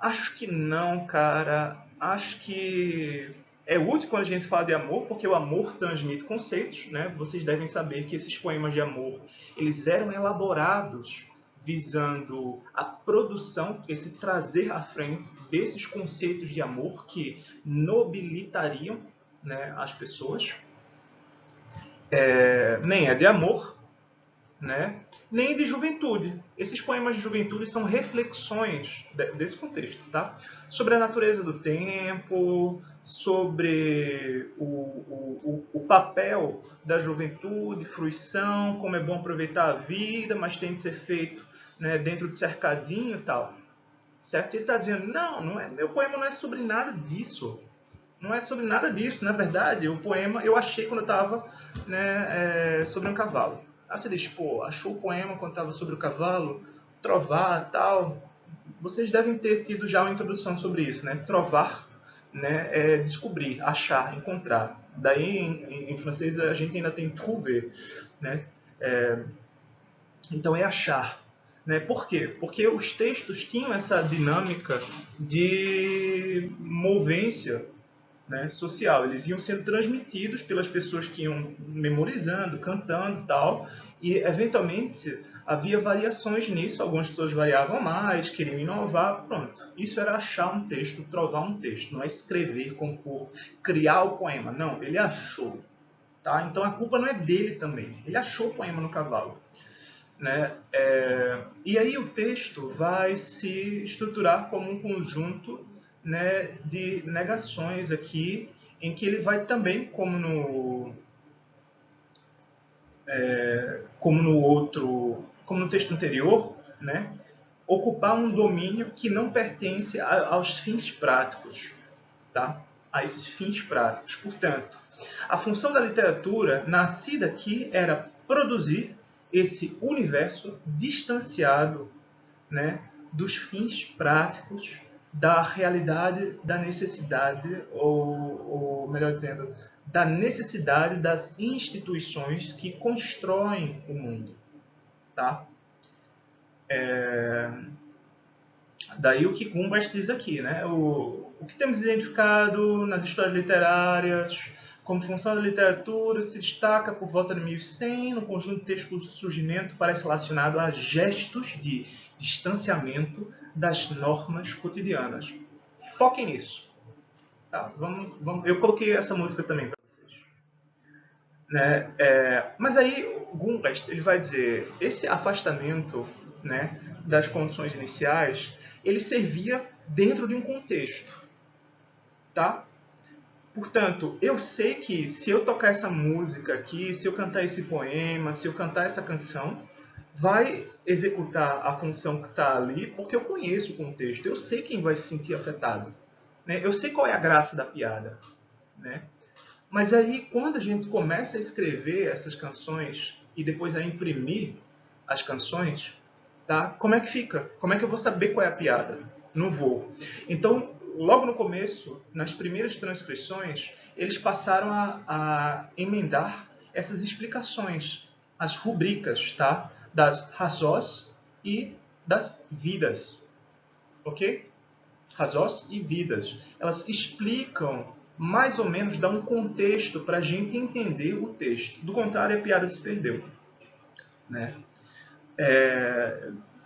acho que não, cara. Acho que é útil quando a gente fala de amor, porque o amor transmite conceitos, né? Vocês devem saber que esses poemas de amor, eles eram elaborados visando a produção, esse trazer à frente desses conceitos de amor que nobilitariam, né, as pessoas. Nem é de amor, né? Nem de juventude. Esses poemas de juventude são reflexões desse contexto, tá? Sobre a natureza do tempo, sobre o papel da juventude, fruição, como é bom aproveitar a vida, mas tem de ser feito, né, dentro de cercadinho e tal. Certo? Ele está dizendo, não é, meu poema não é sobre nada disso. Não é sobre nada disso. Na verdade, o poema eu achei quando eu estava, né, sobre um cavalo. Aí você diz, pô, achou o poema quando estava sobre o cavalo? Trovar, tal. Vocês devem ter tido já uma introdução sobre isso, né? Trovar, né, é descobrir, achar, encontrar. Daí, em francês, a gente ainda tem trouver, né? Então, é achar. Né? Por quê? Porque os textos tinham essa dinâmica de movência, né, social. Eles iam sendo transmitidos pelas pessoas que iam memorizando, cantando e tal, e eventualmente havia variações nisso. Algumas pessoas variavam mais, queriam inovar, pronto. Isso era achar um texto, trovar um texto, não é escrever, compor, criar o poema. Não, ele achou. Tá? Então a culpa não é dele também. Ele achou o poema no cavalo. Né? E aí o texto vai se estruturar como um conjunto, né, de negações aqui, em que ele vai também, como no outro, como no texto anterior, né, ocupar um domínio que não pertence aos fins práticos, tá? A esses fins práticos. Portanto, a função da literatura, nascida aqui, era produzir esse universo distanciado, né, dos fins práticos, da realidade, da necessidade, ou melhor dizendo, da necessidade das instituições que constroem o mundo. Tá? Daí o que Gumbart diz aqui, né? O que temos identificado nas histórias literárias como função da literatura se destaca por volta de 1100, no conjunto de textos cujo surgimento parece relacionado a gestos de distanciamento das normas cotidianas. Foquem nisso. Tá? Eu coloquei essa música também para vocês. Né? Mas aí Gumbart ele vai dizer, esse afastamento, né, das condições iniciais, ele servia dentro de um contexto, tá? Portanto, eu sei que se eu tocar essa música aqui, se eu cantar esse poema, se eu cantar essa canção, vai executar a função que está ali, porque eu conheço o contexto, eu sei quem vai se sentir afetado, né? Eu sei qual é a graça da piada, né? Mas aí, quando a gente começa a escrever essas canções e depois a imprimir as canções, tá? Como é que fica? Como é que eu vou saber qual é a piada? Não vou. Então, logo no começo, nas primeiras transcrições, eles passaram a emendar essas explicações, as rubricas, tá? Das razões e das vidas, ok? Razões e vidas. Elas explicam, mais ou menos, dão um contexto para a gente entender o texto. Do contrário, a piada se perdeu, né?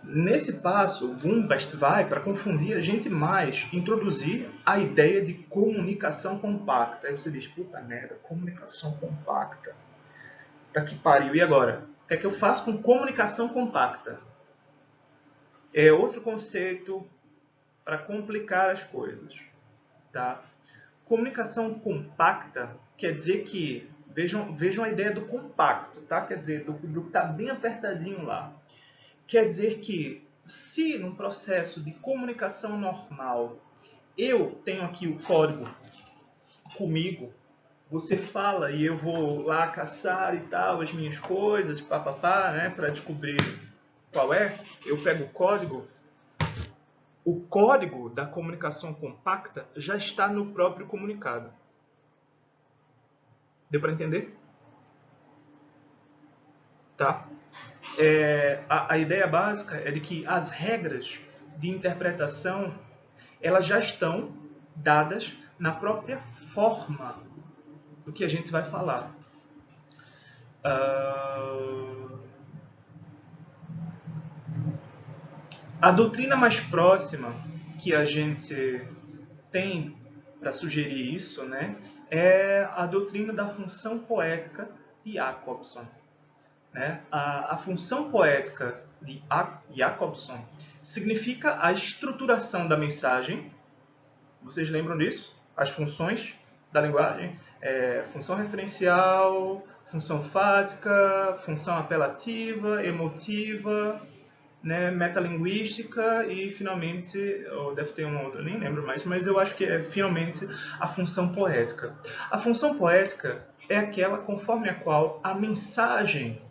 Nesse passo, Gumbast vai, para confundir a gente mais, introduzir a ideia de comunicação compacta. Aí você diz, puta merda, comunicação compacta. Tá que pariu. E agora? O que é que eu faço com comunicação compacta? É outro conceito para complicar as coisas. Tá? Comunicação compacta quer dizer que, vejam a ideia do compacto, tá? Quer dizer, do que está bem apertadinho lá. Quer dizer que, se num processo de comunicação normal eu tenho aqui o código comigo, você fala e eu vou lá caçar e tal, as minhas coisas, papapá, né, para descobrir qual é, eu pego o código da comunicação compacta já está no próprio comunicado. Deu para entender? Tá? A ideia básica é de que as regras de interpretação elas já estão dadas na própria forma do que a gente vai falar. A doutrina mais próxima que a gente tem para sugerir isso, né, é a doutrina da função poética de Jacobson. Né? A função poética de Jacobson significa a estruturação da mensagem. Vocês lembram disso? As funções da linguagem? Função referencial, função fática, função apelativa, emotiva, né, metalinguística e, finalmente, ou deve ter uma outra, nem lembro mais, mas eu acho que é, finalmente, a função poética. A função poética é aquela conforme a qual a mensagem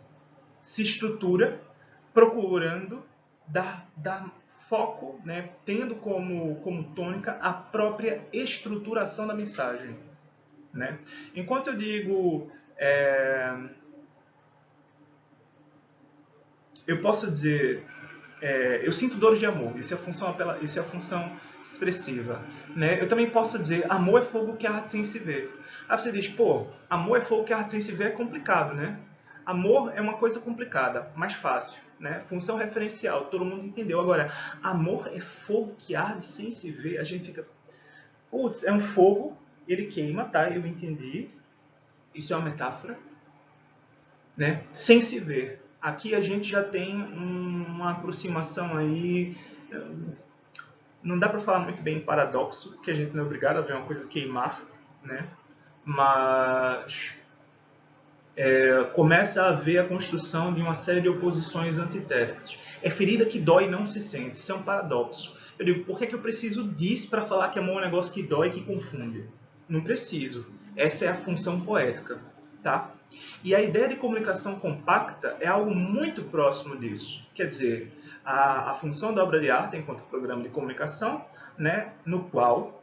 se estrutura procurando dar foco, né, tendo como tônica a própria estruturação da mensagem. Né? Enquanto eu digo, eu posso dizer eu sinto dores de amor, isso é a função expressiva. Né? Eu também posso dizer, amor é fogo que arde sem se ver. Aí você diz, pô, amor é fogo que arde sem se ver é complicado, né? Amor é uma coisa complicada, mais fácil, né? Função referencial, todo mundo entendeu. Agora, amor é fogo que arde sem se ver, a gente fica, putz, é um fogo, ele queima, tá? Eu entendi, isso é uma metáfora, né? Sem se ver. Aqui a gente já tem uma aproximação aí, não dá para falar muito bem em paradoxo, que a gente não é obrigado a ver uma coisa queimar, né? Mas começa a haver a construção de uma série de oposições antitéticas. É ferida que dói e não se sente, isso é um paradoxo. Eu digo, por que, que eu preciso disso para falar que amor é um negócio que dói e que confunde? Não preciso. Essa é a função poética, tá? E a ideia de comunicação compacta é algo muito próximo disso. Quer dizer, a função da obra de arte enquanto programa de comunicação, né, no qual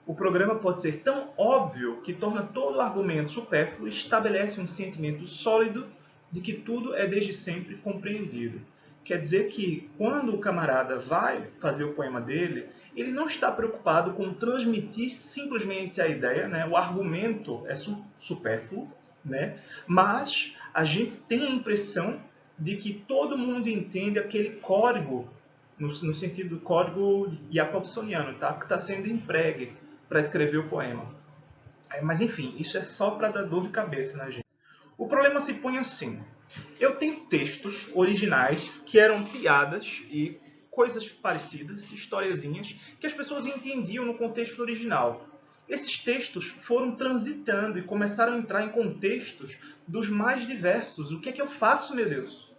o programa pode ser tão óbvio que torna todo o argumento supérfluo e estabelece um sentimento sólido de que tudo é desde sempre compreendido. Quer dizer que quando o camarada vai fazer o poema dele, ele não está preocupado com transmitir simplesmente a ideia, né? O argumento é supérfluo, né? Mas a gente tem a impressão de que todo mundo entende aquele código, no sentido do código jacobsoniano, tá? Que está sendo empregue para escrever o poema. Mas enfim, isso é só para dar dor de cabeça na gente. O problema se põe assim. Eu tenho textos originais que eram piadas e coisas parecidas, historiezinhas, que as pessoas entendiam no contexto original. Esses textos foram transitando e começaram a entrar em contextos dos mais diversos. O que é que eu faço, meu Deus?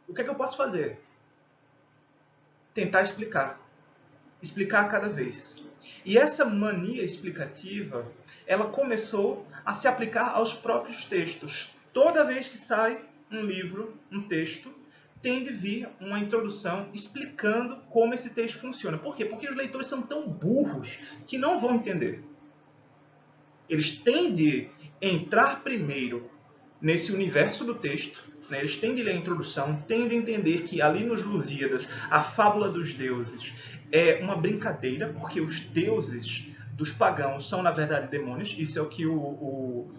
O que é que eu posso fazer? Tentar explicar. Explicar a cada vez. E essa mania explicativa, ela começou a se aplicar aos próprios textos. Toda vez que sai um livro, um texto, tem de vir uma introdução explicando como esse texto funciona. Por quê? Porque os leitores são tão burros que não vão entender. Eles têm de entrar primeiro nesse universo do texto, né? Eles têm de ler a introdução, têm de entender que ali nos Lusíadas, a fábula dos deuses é uma brincadeira, porque os deuses dos pagãos são, na verdade, demônios. Isso é o que o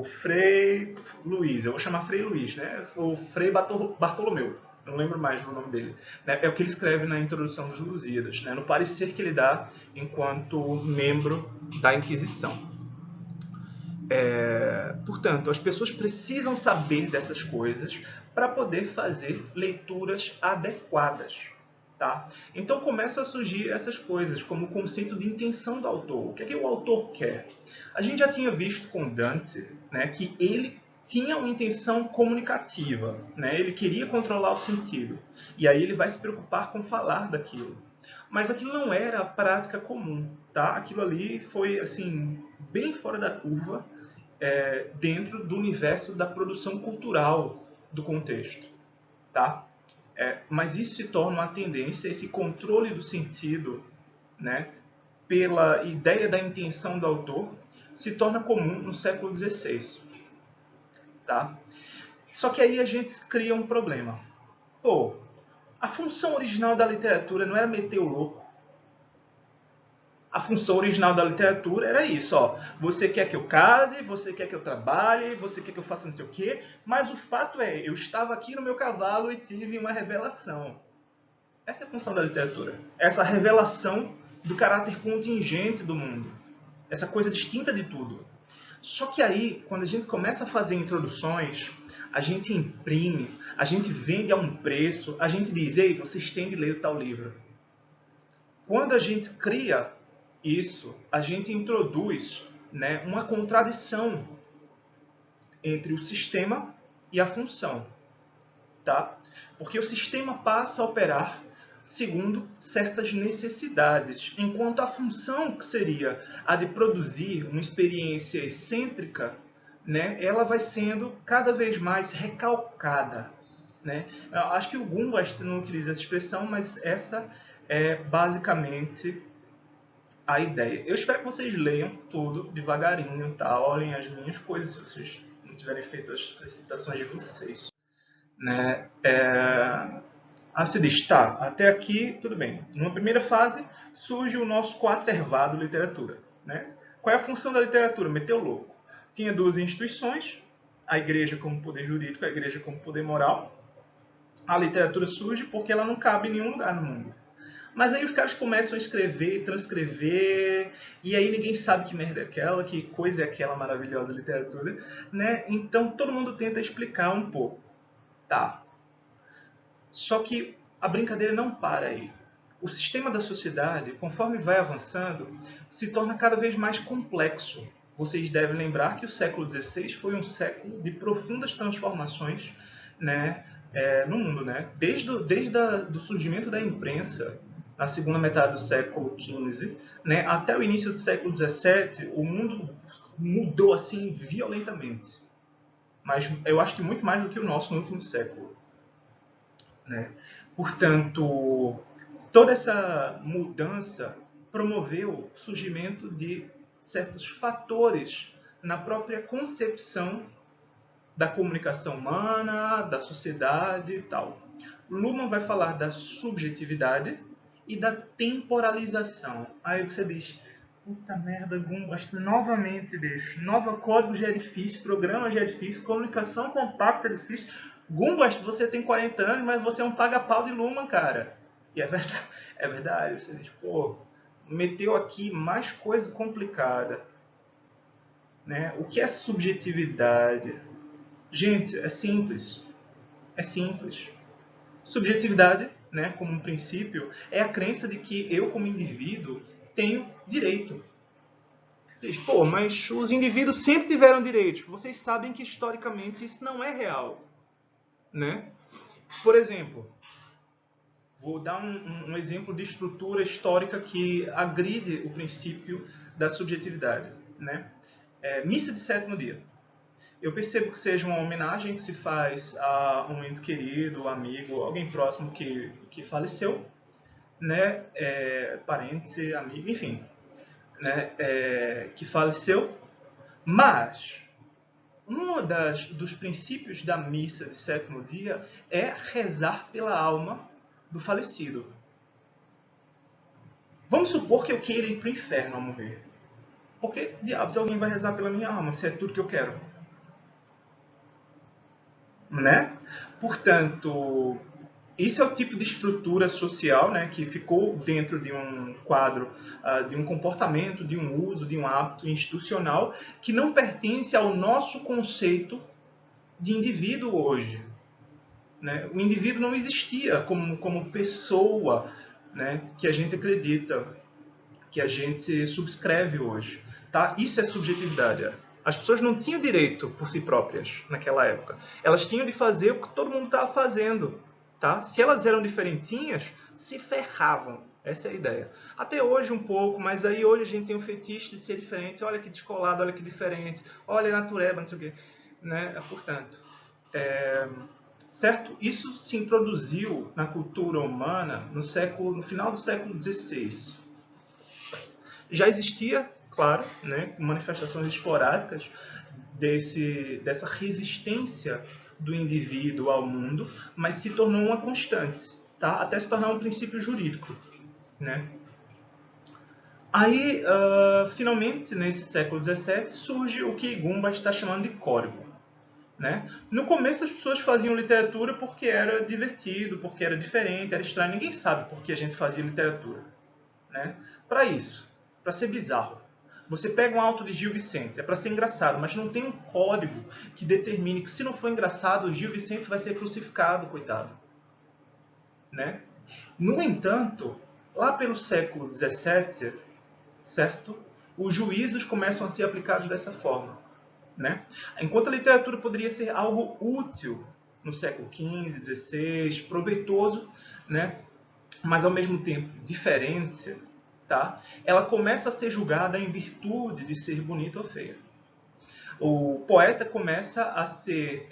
Frei Luiz, eu vou chamar Frei Luiz, né? O Frei Bartolomeu, não lembro mais do nome dele, né? É o que ele escreve na introdução dos Lusíadas, né? No parecer que ele dá enquanto membro da Inquisição. Portanto, as pessoas precisam saber dessas coisas para poder fazer leituras adequadas. Tá? Então começam a surgir essas coisas, como o conceito de intenção do autor. O que é que o autor quer? A gente já tinha visto com Dante, né, que ele tinha uma intenção comunicativa, né? Ele queria controlar o sentido. E aí ele vai se preocupar com falar daquilo. Mas aquilo não era a prática comum. Tá? Aquilo ali foi assim bem fora da curva, dentro do universo da produção cultural do contexto. Tá? Mas isso se torna uma tendência, esse controle do sentido, né, pela ideia da intenção do autor, se torna comum no século XVI. Tá? Só que aí a gente cria um problema. Pô, a função original da literatura não era meter o louco. A função original da literatura era isso, ó. Você quer que eu case, você quer que eu trabalhe, você quer que eu faça não sei o quê, mas o fato é, eu estava aqui no meu cavalo e tive uma revelação. Essa é a função da literatura. Essa revelação do caráter contingente do mundo. Essa coisa distinta de tudo. Só que aí, quando a gente começa a fazer introduções, a gente imprime, a gente vende a um preço, a gente diz, ei, vocês têm de ler tal livro. Quando a gente cria isso, a gente introduz, né, uma contradição entre o sistema e a função. Tá? Porque o sistema passa a operar segundo certas necessidades, enquanto a função, que seria a de produzir uma experiência excêntrica, né, ela vai sendo cada vez mais recalcada. Né? Eu acho que o Gumbas não utiliza essa expressão, mas essa é basicamente a ideia. Eu espero que vocês leiam tudo devagarinho, tá? Olhem as minhas coisas se vocês não tiverem feito as citações de vocês. né? Aí você diz, tá, até aqui tudo bem. Numa primeira fase surge o nosso coacervado literatura, né? Qual é a função da literatura? Meteu louco. Tinha duas instituições, a igreja como poder jurídico, a igreja como poder moral. A literatura surge porque ela não cabe em nenhum lugar no mundo. Mas aí os caras começam a escrever, transcrever, e aí ninguém sabe que merda é aquela, que coisa é aquela maravilhosa literatura, né? Então todo mundo tenta explicar um pouco. Tá. Só que a brincadeira não para aí. O sistema da sociedade, conforme vai avançando, se torna cada vez mais complexo. Vocês devem lembrar que o século XVI foi um século de profundas transformações, né, no mundo. Né? Desde o surgimento da imprensa, na segunda metade do século XV, né, até o início do século XVII, o mundo mudou assim violentamente. Mas eu acho que muito mais do que o nosso no último século. Né? Portanto, toda essa mudança promoveu o surgimento de certos fatores na própria concepção da comunicação humana, da sociedade e tal. Luhmann vai falar da subjetividade e da temporalização. Aí você diz, puta merda, Gumbast, novamente, bicho. Nova código já é difícil, programa já é difícil, comunicação compacta é difícil. Gumbast, você tem 40 anos, mas você é um paga-pau de Luhmann, cara. E é verdade, é verdade. Você diz, pô, meteu aqui mais coisa complicada. Né? O que é subjetividade? Gente, é simples. É simples. Subjetividade, né, como um princípio, é a crença de que eu, como indivíduo, tenho direito. Pô, mas os indivíduos sempre tiveram direitos. Vocês sabem que historicamente isso não é real, né? Por exemplo, vou dar um exemplo de estrutura histórica que agride o princípio da subjetividade, né? Missa de sétimo dia. Eu percebo que seja uma homenagem que se faz a um ente querido, amigo, alguém próximo que faleceu, né? Parente, amigo, enfim, né? Que faleceu. Mas dos princípios da missa de sétimo dia é rezar pela alma do falecido. Vamos supor que eu queira ir para o inferno ao morrer. Por que diabos alguém vai rezar pela minha alma se é tudo que eu quero? Né? Portanto, isso é o tipo de estrutura social, né, que ficou dentro de um quadro, de um comportamento, de um uso, de um hábito institucional que não pertence ao nosso conceito de indivíduo hoje. Né? O indivíduo não existia como pessoa, né, que a gente acredita, que a gente subscreve hoje. Tá? Isso é subjetividade. As pessoas não tinham direito por si próprias naquela época. Elas tinham de fazer o que todo mundo estava fazendo. Tá? Se elas eram diferentinhas, se ferravam. Essa é a ideia. Até hoje um pouco, mas aí hoje a gente tem um fetiche de ser diferente. Olha que descolado, olha que diferente. Olha natureba, não sei o quê. Né? Portanto, certo? Isso se introduziu na cultura humana no final do século XVI. Já existia, claro, né, manifestações esporádicas dessa resistência do indivíduo ao mundo, mas se tornou uma constante, tá? Até se tornar um princípio jurídico. Né? Aí, finalmente, nesse século XVII, surge o que Gumbast está chamando de código. Né? No começo as pessoas faziam literatura porque era divertido, porque era diferente, era estranho. Ninguém sabe por que a gente fazia literatura. Né? Para isso, para ser bizarro. Você pega um auto de Gil Vicente, é para ser engraçado, mas não tem um código que determine que se não for engraçado, o Gil Vicente vai ser crucificado, coitado. Né? No entanto, lá pelo século XVII, certo? Os juízos começam a ser aplicados dessa forma. Né? Enquanto a literatura poderia ser algo útil no século XV, XVI, proveitoso, né? Mas ao mesmo tempo diferente, tá? Ela começa a ser julgada em virtude de ser bonita ou feia. O poeta começa a se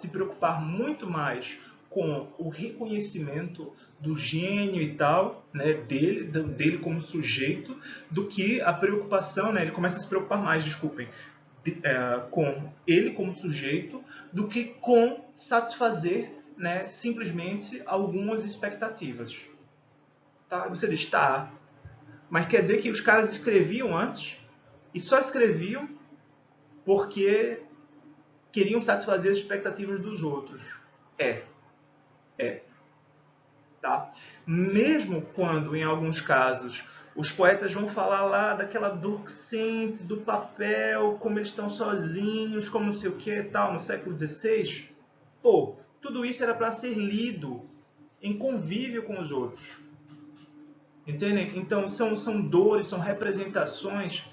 preocupar muito mais com o reconhecimento do gênio e tal, né, dele como sujeito, do que a preocupação, né, ele começa a se preocupar mais, desculpem, com ele como sujeito do que com satisfazer, né, simplesmente algumas expectativas. Tá? Você diz, tá, mas quer dizer que os caras escreviam antes e só escreviam porque queriam satisfazer as expectativas dos outros. É. Tá? Mesmo quando, em alguns casos, os poetas vão falar lá daquela dor que sente, do papel, como eles estão sozinhos, como não sei o que tal, no século XVI, pô, tudo isso era para ser lido em convívio com os outros. Entendem? Então são dores, são representações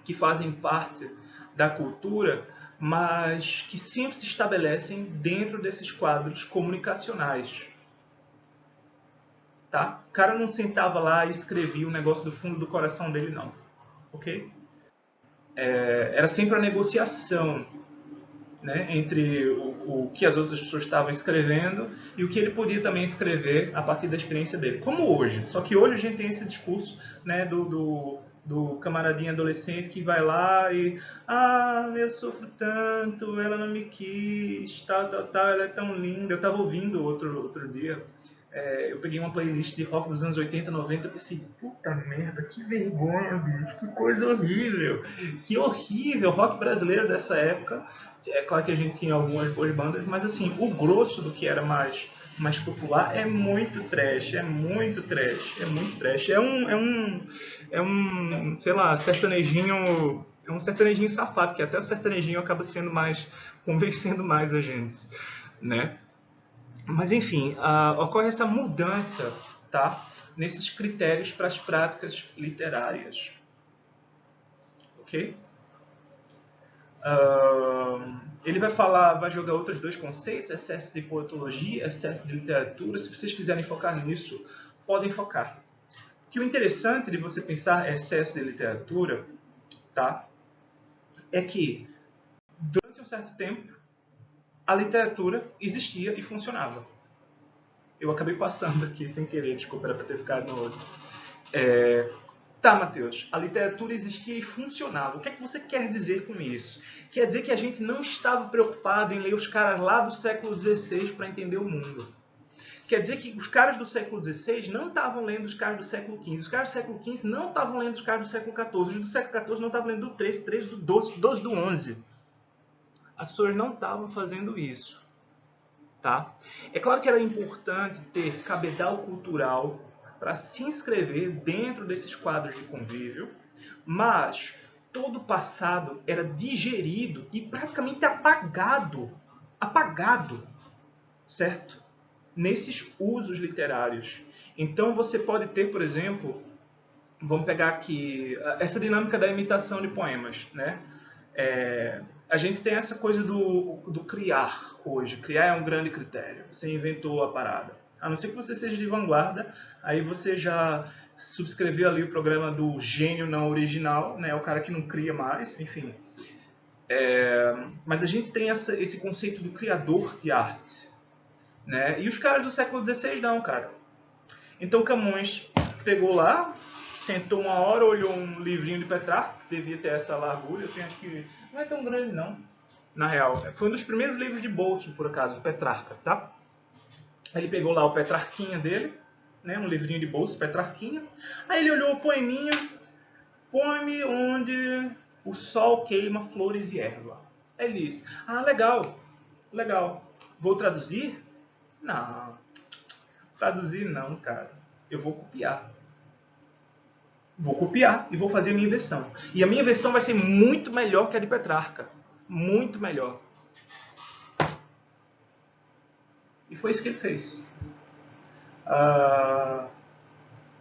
que fazem parte da cultura, mas que sempre se estabelecem dentro desses quadros comunicacionais. Tá? O cara não sentava lá e escrevia o negócio do fundo do coração dele, não. Ok? Era sempre a negociação, né, entre o que as outras pessoas estavam escrevendo e o que ele podia também escrever a partir da experiência dele. Como hoje. Só que hoje a gente tem esse discurso, né, do camaradinho adolescente que vai lá e eu sofro tanto, ela não me quis, tal, ela é tão linda. Eu estava ouvindo outro dia, eu peguei uma playlist de rock dos anos 80, 90 e pensei, puta merda, que vergonha, bicho, que coisa horrível, que horrível, rock brasileiro dessa época. É claro que a gente tinha algumas boas bandas, mas assim, o grosso do que era mais popular é muito trash, é muito trash, é muito trash. Sei lá, sertanejinho, é um sertanejinho safado, que até o sertanejinho acaba sendo mais, convencendo mais a gente, né? Mas enfim, ocorre essa mudança, tá, nesses critérios para as práticas literárias, ok? Ele vai jogar outros dois conceitos, excesso de poetologia, excesso de literatura. Se vocês quiserem focar nisso, podem focar. Que o interessante de você pensar excesso de literatura, tá, é que durante um certo tempo a literatura existia e funcionava. Eu acabei passando aqui sem querer, desculpa, era para ter ficado no outro. Tá, Matheus, a literatura existia e funcionava. O que é que você quer dizer com isso? Quer dizer que a gente não estava preocupado em ler os caras lá do século XVI para entender o mundo. Quer dizer que os caras do século XVI não estavam lendo os caras do século XV. Os caras do século XV não estavam lendo os caras do século XIV. Os do século XIV não estavam lendo do 13, 13 do 12, 12 do 11. As pessoas não estavam fazendo isso. Tá? É claro que era importante ter cabedal cultural para se inscrever dentro desses quadros de convívio, mas todo o passado era digerido e praticamente apagado, certo? Nesses usos literários. Então você pode ter, por exemplo, vamos pegar aqui essa dinâmica da imitação de poemas, né? A gente tem essa coisa do criar hoje. Criar é um grande critério. Você inventou a parada. A não ser que você seja de vanguarda, aí você já subscreveu ali o programa do gênio não original, né? O cara que não cria mais, enfim. Mas a gente tem esse conceito do criador de arte, né? E os caras do século XVI não, cara. Então Camões pegou lá, sentou uma hora, olhou um livrinho de Petrarca, devia ter essa largura, eu tenho aqui, não é tão grande não, na real. Foi um dos primeiros livros de bolso, por acaso, Petrarca, tá? Aí ele pegou lá o Petrarquinha dele, né, um livrinho de bolso, Petrarquinha. Aí ele olhou o poeminha, poeme onde o sol queima flores e erva. Aí ele disse, legal, legal, vou traduzir? Não, traduzir não, cara, eu vou copiar. Vou copiar e vou fazer a minha versão. E a minha versão vai ser muito melhor que a de Petrarca. Muito melhor. E foi isso que ele fez.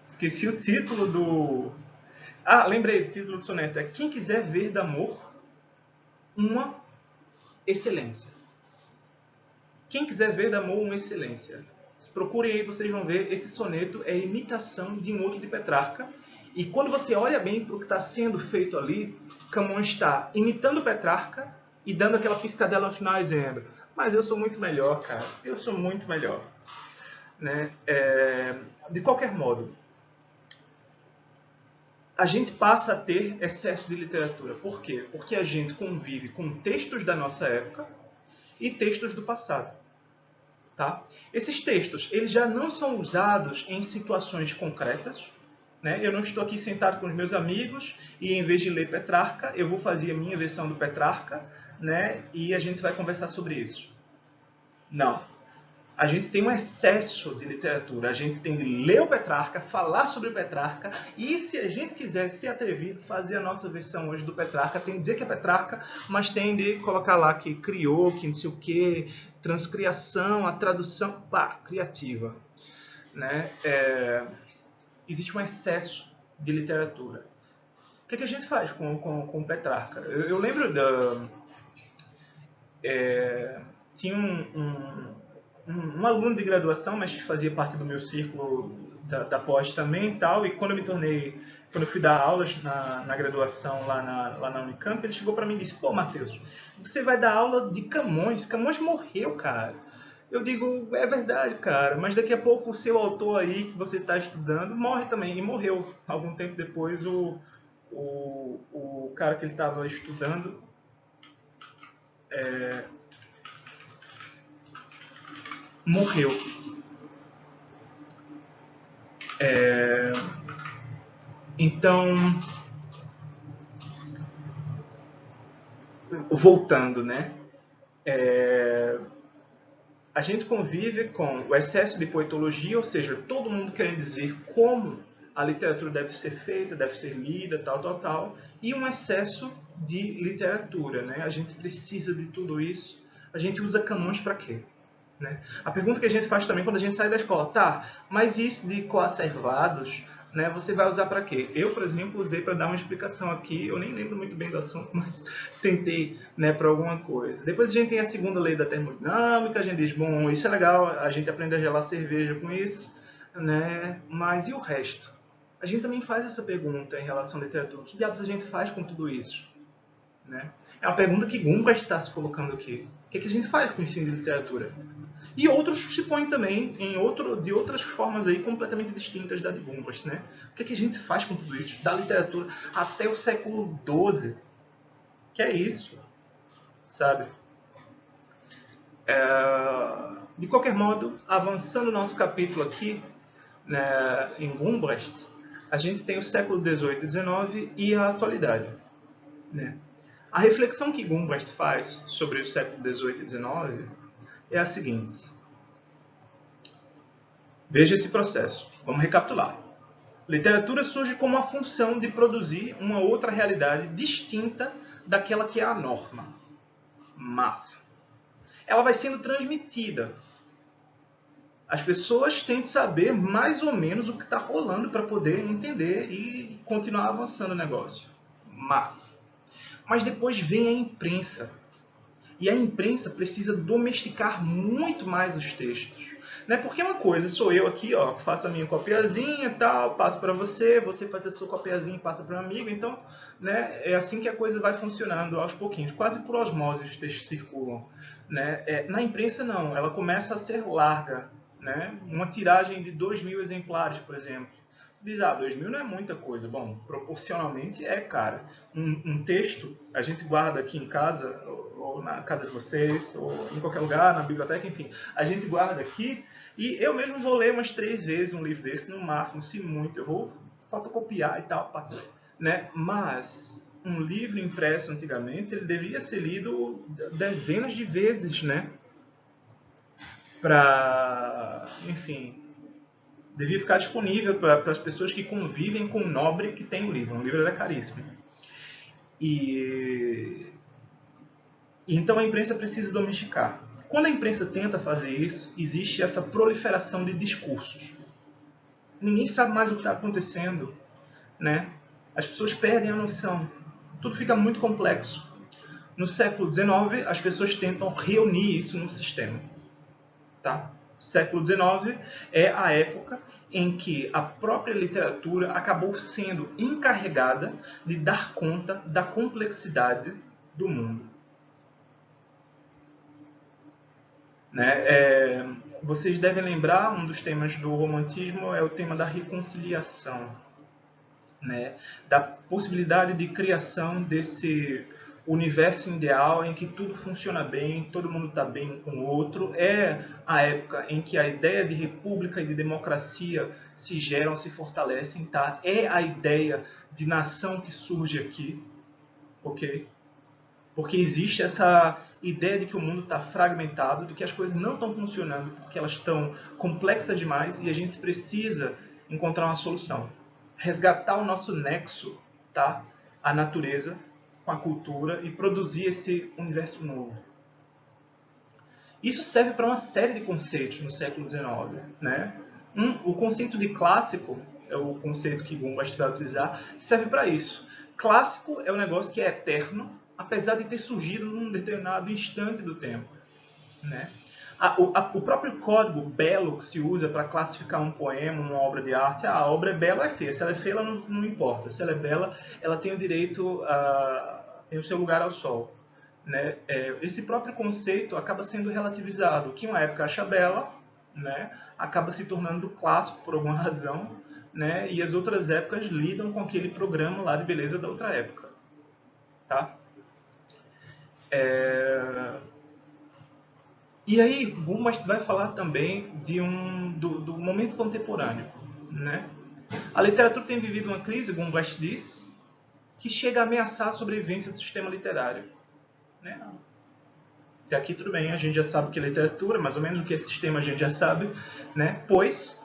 Esqueci o título do... lembrei, o título do soneto é Quem quiser ver d'amor uma excelência. Quem quiser ver d'amor uma excelência. Procurem aí, vocês vão ver. Esse soneto é imitação de um outro de Petrarca. E quando você olha bem para o que está sendo feito ali, Camões está imitando Petrarca e dando aquela piscadela no final dizendo, mas eu sou muito melhor, cara, eu sou muito melhor. Né? De qualquer modo, a gente passa a ter excesso de literatura. Por quê? Porque a gente convive com textos da nossa época e textos do passado. Tá? Esses textos eles já não são usados em situações concretas. Né? Eu não estou aqui sentado com os meus amigos e, em vez de ler Petrarca, eu vou fazer a minha versão do Petrarca, né? E a gente vai conversar sobre isso. Não. A gente tem um excesso de literatura. A gente tem de ler o Petrarca, falar sobre o Petrarca e, se a gente quiser ser atrevido, fazer a nossa versão hoje do Petrarca, tem de dizer que é Petrarca, mas tem de colocar lá que criou, que não sei o quê, transcriação, a tradução, pá, criativa. Né? Existe um excesso de literatura. O que a gente faz com Petrarca? Eu lembro tinha um aluno de graduação, mas que fazia parte do meu círculo da pós também e tal, e quando eu fui dar aulas na graduação lá na Unicamp, ele chegou para mim e disse: pô, Matheus, você vai dar aula de Camões? Camões morreu, cara. Eu digo: é verdade, cara, mas daqui a pouco o seu autor aí que você está estudando morre também. E morreu. Algum tempo depois, o cara que ele estava estudando morreu. Então, voltando, né? A gente convive com o excesso de poetologia, ou seja, todo mundo querendo dizer como a literatura deve ser feita, deve ser lida, tal, e um excesso de literatura, né? A gente precisa de tudo isso. A gente usa Camões para quê? Né? A pergunta que a gente faz também quando a gente sai da escola: tá, mas isso de coacervados, né, você vai usar para quê? Eu, por exemplo, usei para dar uma explicação aqui, eu nem lembro muito bem do assunto, mas tentei, né, para alguma coisa. Depois a gente tem a segunda lei da termodinâmica, a gente diz: bom, isso é legal, a gente aprende a gelar cerveja com isso, né, mas e o resto? A gente também faz essa pergunta em relação à literatura: o que diabos a gente faz com tudo isso? Né? É uma pergunta que Gumbrand está se colocando aqui. O que a gente faz com o ensino de literatura? E outros se põem também de outras formas aí completamente distintas da de Gumbrand, né? O que a gente faz com tudo isso? Da literatura até o século XII. Que é isso? Sabe? De qualquer modo, avançando o nosso capítulo aqui, né, em Gumbrand, a gente tem o século XVIII e XIX e a atualidade. Né? A reflexão que Gumbrand faz sobre o século XVIII e XIX é a seguinte. Veja esse processo. Vamos recapitular. Literatura surge como a função de produzir uma outra realidade distinta daquela que é a norma. Massa. Ela vai sendo transmitida. As pessoas têm de saber mais ou menos o que está rolando para poder entender e continuar avançando o negócio. Massa. Mas depois vem a imprensa. E a imprensa precisa domesticar muito mais os textos. Né? Porque uma coisa, sou eu aqui, ó, que faço a minha copiazinha, tal, passo para você, você faz a sua copiazinha e passa para um amigo. Então, né, é assim que a coisa vai funcionando aos pouquinhos. Quase por osmose os textos circulam. Né? Na imprensa, não. Ela começa a ser larga. Né? Uma tiragem de 2.000 exemplares, por exemplo. Diz: 2.000 não é muita coisa. Bom, proporcionalmente é, cara. Um texto, a gente guarda aqui em casa, ou na casa de vocês, ou em qualquer lugar, na biblioteca, enfim. A gente guarda aqui e eu mesmo vou ler umas 3 vezes um livro desse, no máximo, se muito. Eu vou fotocopiar e tal. Né? Mas um livro impresso antigamente, ele deveria ser lido dezenas de vezes, né? Para, enfim, devia ficar disponível para as pessoas que convivem com o nobre que tem o livro. O livro era caríssimo. E então a imprensa precisa domesticar. Quando a imprensa tenta fazer isso, existe essa proliferação de discursos. Ninguém sabe mais o que está acontecendo. Né? As pessoas perdem a noção. Tudo fica muito complexo. No século XIX, as pessoas tentam reunir isso num sistema. Tá? Século XIX é a época em que a própria literatura acabou sendo encarregada de dar conta da complexidade do mundo. Né? Vocês devem lembrar, um dos temas do romantismo é o tema da reconciliação. né, da possibilidade de criação desse universo ideal em que tudo funciona bem, todo mundo está bem um com o outro. É a época em que a ideia de república e de democracia se geram, se fortalecem, tá? É a ideia de nação que surge aqui, ok? Porque existe essa ideia de que o mundo está fragmentado, de que as coisas não estão funcionando porque elas estão complexas demais e a gente precisa encontrar uma solução. Resgatar o nosso nexo, tá? A natureza com a cultura e produzir esse universo novo. Isso serve para uma série de conceitos no século XIX, né? O conceito de clássico, é o conceito que Gumbast vai utilizar, serve para isso. Clássico é um negócio que é eterno, apesar de ter surgido num determinado instante do tempo, né? O próprio código belo que se usa para classificar um poema, uma obra de arte, a obra é bela ou é feia. Se ela é feia, ela não importa. Se ela é bela, ela tem o direito tem o seu lugar ao sol, né? Esse próprio conceito acaba sendo relativizado. O que uma época acha bela, né, acaba se tornando clássico por alguma razão, né, e as outras épocas lidam com aquele programa lá de beleza da outra época. Tá? E aí, Gumbast vai falar também do momento contemporâneo, né? A literatura tem vivido uma crise, Gumbast diz, que chega a ameaçar a sobrevivência do sistema literário, né? E aqui tudo bem, a gente já sabe o que é literatura, mais ou menos o que é sistema a gente já sabe, né? Pois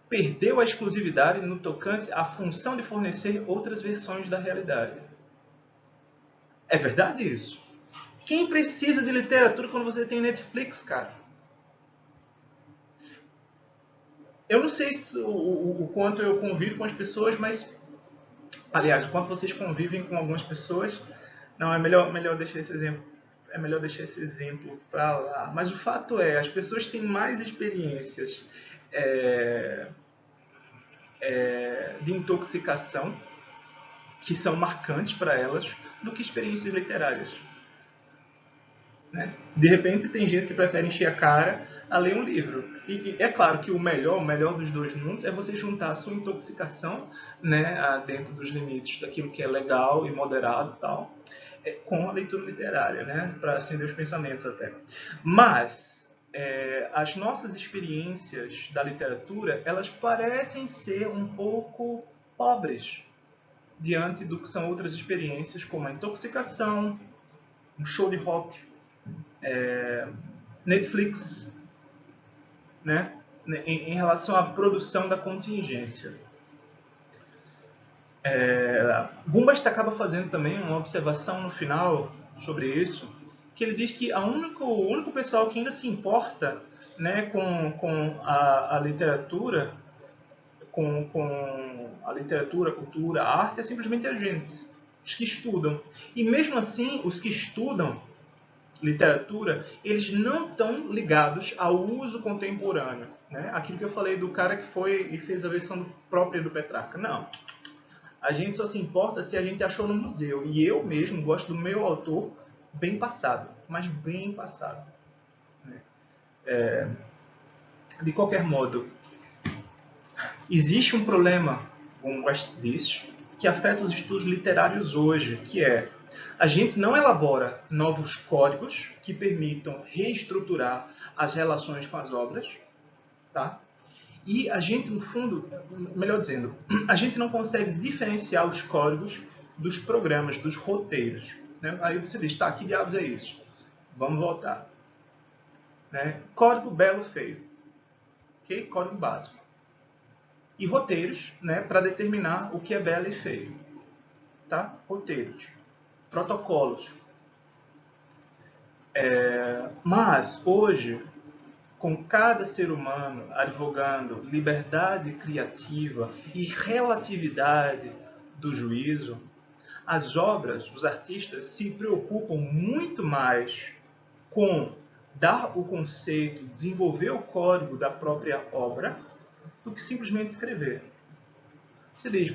perdeu a exclusividade no tocante à função de fornecer outras versões da realidade. É verdade isso? Quem precisa de literatura quando você tem Netflix, cara? Eu não sei o quanto eu convivo com as pessoas, mas... Aliás, o quanto vocês convivem com algumas pessoas... Não, é melhor deixar esse exemplo. É melhor deixar esse exemplo para lá. Mas o fato é, as pessoas têm mais experiências de intoxicação que são marcantes para elas do que experiências literárias. Né? De repente tem gente que prefere encher a cara a ler um livro. E é claro que o melhor dos dois mundos é você juntar a sua intoxicação, né, dentro dos limites daquilo que é legal e moderado e tal, com a leitura literária, né, para acender os pensamentos até. Mas as nossas experiências da literatura, elas parecem ser um pouco pobres diante do que são outras experiências, como a intoxicação, um show de rock, Netflix, né, em relação à produção da contingência. Gumbast acaba fazendo também uma observação no final sobre isso, que ele diz que o único pessoal que ainda se importa, né, com a literatura, com a literatura, a cultura, a arte, é simplesmente a gente, os que estudam. E mesmo assim, os que estudam literatura, eles não estão ligados ao uso contemporâneo, né? Aquilo que eu falei do cara que foi e fez a versão própria do Petrarca. Não. A gente só se importa se a gente achou no museu. E eu mesmo gosto do meu autor bem passado, mas bem passado. De qualquer modo, existe um problema, como West diz, que afeta os estudos literários hoje, que é a gente não elabora novos códigos que permitam reestruturar as relações com as obras, tá? E a gente, no fundo, melhor dizendo, a gente não consegue diferenciar os códigos dos programas, dos roteiros. Né? Aí você diz, tá, que diabos é isso? Vamos voltar. Né? Código belo, feio. Okay? Código básico. E roteiros, né, para determinar o que é belo e feio. Tá? Roteiros. Protocolos. Mas, hoje, com cada ser humano advogando liberdade criativa e relatividade do juízo, as obras, os artistas se preocupam muito mais com dar o conceito, desenvolver o código da própria obra, do que simplesmente escrever. Você diz,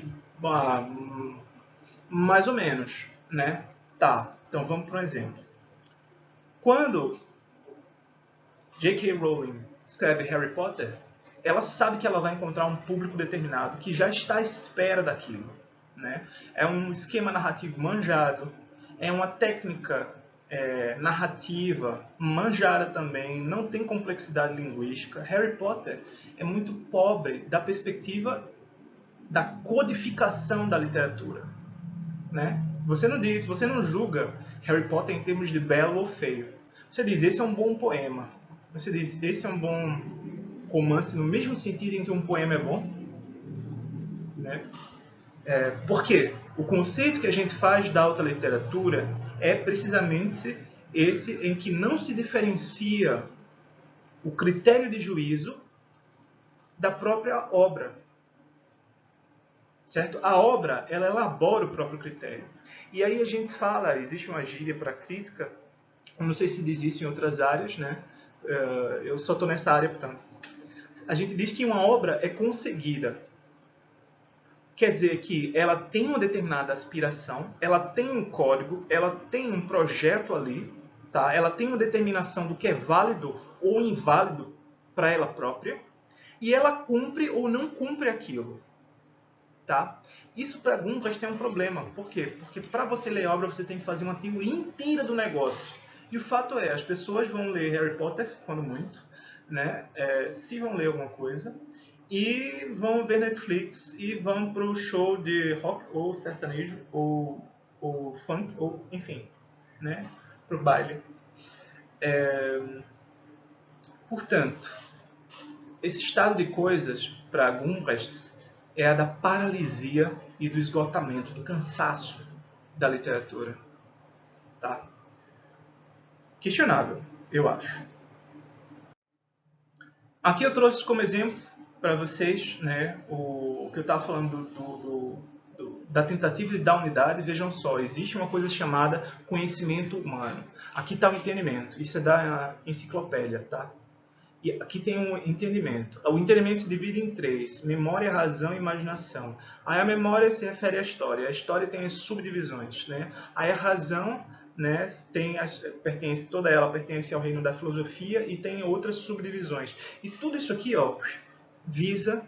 mais ou menos, né? Tá, então vamos para um exemplo. Quando J.K. Rowling escreve Harry Potter, ela sabe que ela vai encontrar um público determinado que já está à espera daquilo. né? É um esquema narrativo manjado, é uma técnica narrativa manjada também, não tem complexidade linguística. Harry Potter é muito pobre da perspectiva da codificação da literatura, né? Você não diz, você não julga Harry Potter em termos de belo ou feio. Você diz, esse é um bom poema. Você diz, esse é um bom romance no mesmo sentido em que um poema é bom, né? Por quê? O conceito que a gente faz da alta literatura é precisamente esse em que não se diferencia o critério de juízo da própria obra. Certo? A obra, ela elabora o próprio critério. E aí a gente fala, existe uma gíria para crítica, eu não sei se diz isso em outras áreas, né? Eu só estou nessa área, portanto. A gente diz que uma obra é conseguida. Quer dizer que ela tem uma determinada aspiração, ela tem um código, ela tem um projeto ali, tá? Ela tem uma determinação do que é válido ou inválido para ela própria, e ela cumpre ou não cumpre aquilo. Tá? Isso para Gumbras tem um problema. Por quê? Porque para você ler a obra, você tem que fazer uma teoria inteira do negócio. E o fato é, as pessoas vão ler Harry Potter, quando muito, né? Se vão ler alguma coisa, e vão ver Netflix, e vão para o show de rock, ou sertanejo, ou funk, ou enfim, né? Para o baile. Portanto, esse estado de coisas, para Gumbras, é a da paralisia e do esgotamento, do cansaço da literatura. Tá? Questionável, eu acho. Aqui eu trouxe como exemplo para vocês, né, o que eu estava falando da tentativa da unidade. Vejam só, existe uma coisa chamada conhecimento humano. Aqui está o entendimento. Isso é da enciclopédia, tá? E aqui tem um entendimento. O entendimento se divide em três: memória, razão e imaginação. Aí a memória se refere à história. A história tem as subdivisões, né? Aí a razão, né, toda ela pertence ao reino da filosofia e tem outras subdivisões. E tudo isso aqui, ó, visa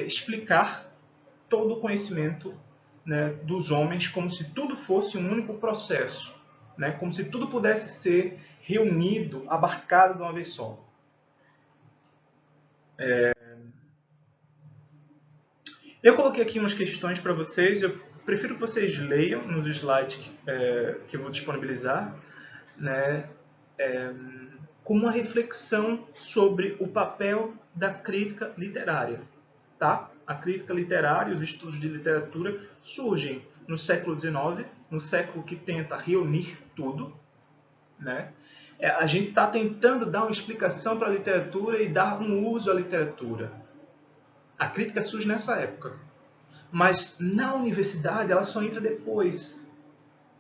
explicar todo o conhecimento, né, dos homens, como se tudo fosse um único processo, né? Como se tudo pudesse ser reunido, abarcado de uma vez só. Eu coloquei aqui umas questões para vocês. Eu prefiro que vocês leiam nos slides que eu vou disponibilizar, né, como uma reflexão sobre o papel da crítica literária. Tá? A crítica literária e os estudos de literatura surgem no século XIX, no século que tenta reunir tudo, né? A gente está tentando dar uma explicação para a literatura e dar um uso à literatura. A crítica surge nessa época. Mas na universidade ela só entra depois.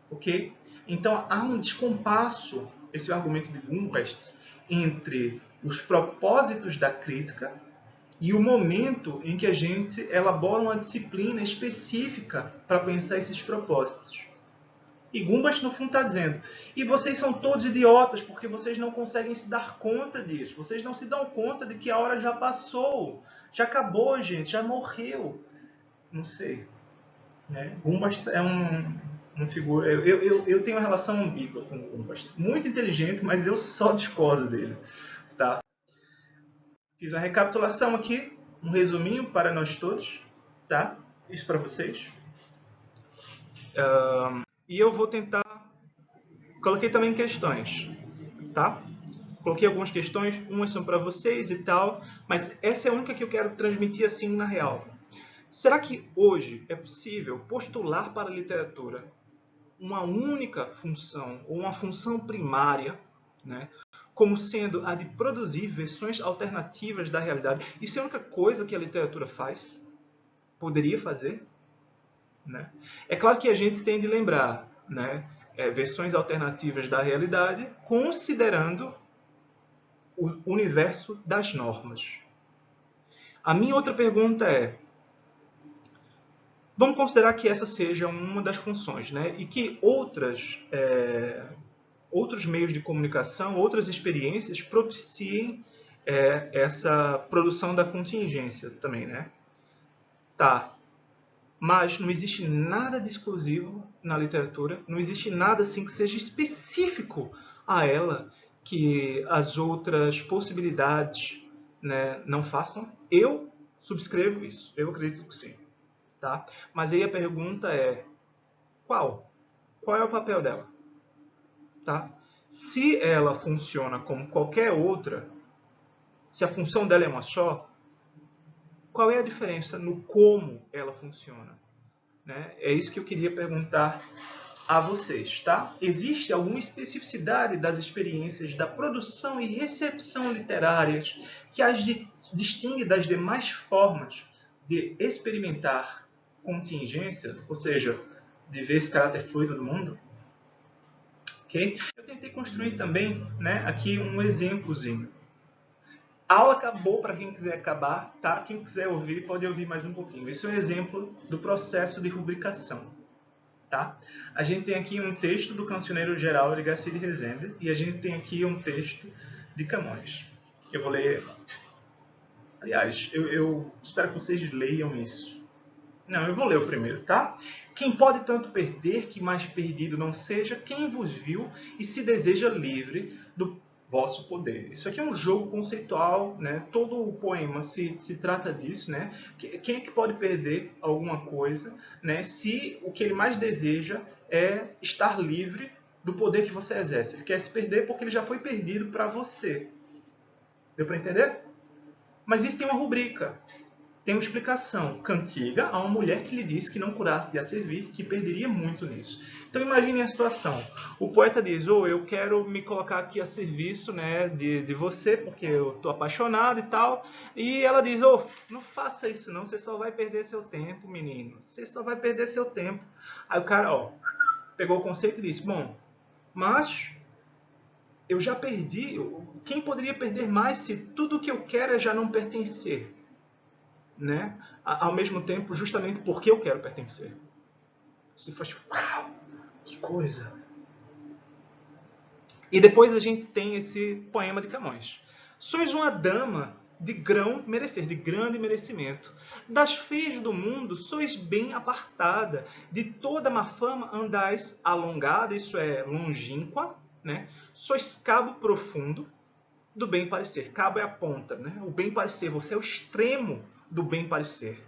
Ok? Então há um descompasso, esse é o argumento de Gumbrecht, entre os propósitos da crítica e o momento em que a gente elabora uma disciplina específica para pensar esses propósitos. E Gumbrecht, no fundo, está dizendo: e vocês são todos idiotas porque vocês não conseguem se dar conta disso. Vocês não se dão conta de que a hora já passou. Já acabou, gente. Já morreu. Não sei. Né? Gumbrecht é uma figura... Eu tenho uma relação ambígua com o Gumbrecht. Muito inteligente, mas eu só discordo dele. Tá? Fiz uma recapitulação aqui. Um resuminho para nós todos. Tá? Isso para vocês. E eu vou tentar... Coloquei também questões, tá? Coloquei algumas questões, umas são para vocês e tal, mas essa é a única que eu quero transmitir assim na real. Será que hoje é possível postular para a literatura uma única função, ou uma função primária, né, como sendo a de produzir versões alternativas da realidade? Isso é a única coisa que a literatura faz? Poderia fazer? Né? É claro que a gente tem de lembrar, né, versões alternativas da realidade, considerando o universo das normas. A minha outra pergunta é: vamos considerar que essa seja uma das funções, né, e que outros meios de comunicação, outras experiências propiciem essa produção da contingência também, né? Tá. Mas não existe nada de exclusivo na literatura, não existe nada assim que seja específico a ela que as outras possibilidades, né, não façam. Eu subscrevo isso, eu acredito que sim. Tá? Mas aí a pergunta é, qual? Qual é o papel dela? Tá? Se ela funciona como qualquer outra, se a função dela é uma só, qual é a diferença no como ela funciona? Né? É isso que eu queria perguntar a vocês, tá? Existe alguma especificidade das experiências da produção e recepção literárias que as distingue das demais formas de experimentar contingência, ou seja, de ver esse caráter fluido do mundo? Okay? Eu tentei construir também, né, aqui um exemplozinho. A aula acabou para quem quiser acabar, tá? Quem quiser ouvir, pode ouvir mais um pouquinho. Esse é um exemplo do processo de rubricação. Tá? A gente tem aqui um texto do Cancioneiro Geral de Garcia de Rezende e a gente tem aqui um texto de Camões. Eu vou ler. Aliás, eu espero que vocês leiam isso. Não, eu vou ler o primeiro, tá? Quem pode tanto perder que mais perdido não seja quem vos viu e se deseja livre do vosso poder. Isso aqui é um jogo conceitual, né? Todo o poema se trata disso, né? Quem é que pode perder alguma coisa, né? Se o que ele mais deseja é estar livre do poder que você exerce. Ele quer se perder porque ele já foi perdido para você. Deu para entender? Mas isso tem uma rubrica. Tem uma explicação cantiga a uma mulher que lhe disse que não curasse de a servir, que perderia muito nisso. Então imagine a situação. O poeta diz, eu quero me colocar aqui a serviço, né, de você, porque eu estou apaixonado e tal. E ela diz, não faça isso não, você só vai perder seu tempo, menino. Você só vai perder seu tempo. Aí o cara, pegou o conceito e disse, bom, mas eu já perdi. Quem poderia perder mais se tudo o que eu quero é já não pertencer? Né? Ao mesmo tempo, justamente porque eu quero pertencer. Se faz, uau, que coisa! E depois a gente tem esse poema de Camões. Sois uma dama de grão merecer, de grande merecimento. Das feias do mundo sois bem apartada, de toda má fama andais alongada, isso é longínqua, né? Sois cabo profundo do bem parecer. Cabo é a ponta, né? O bem parecer, você é o extremo do bem parecer.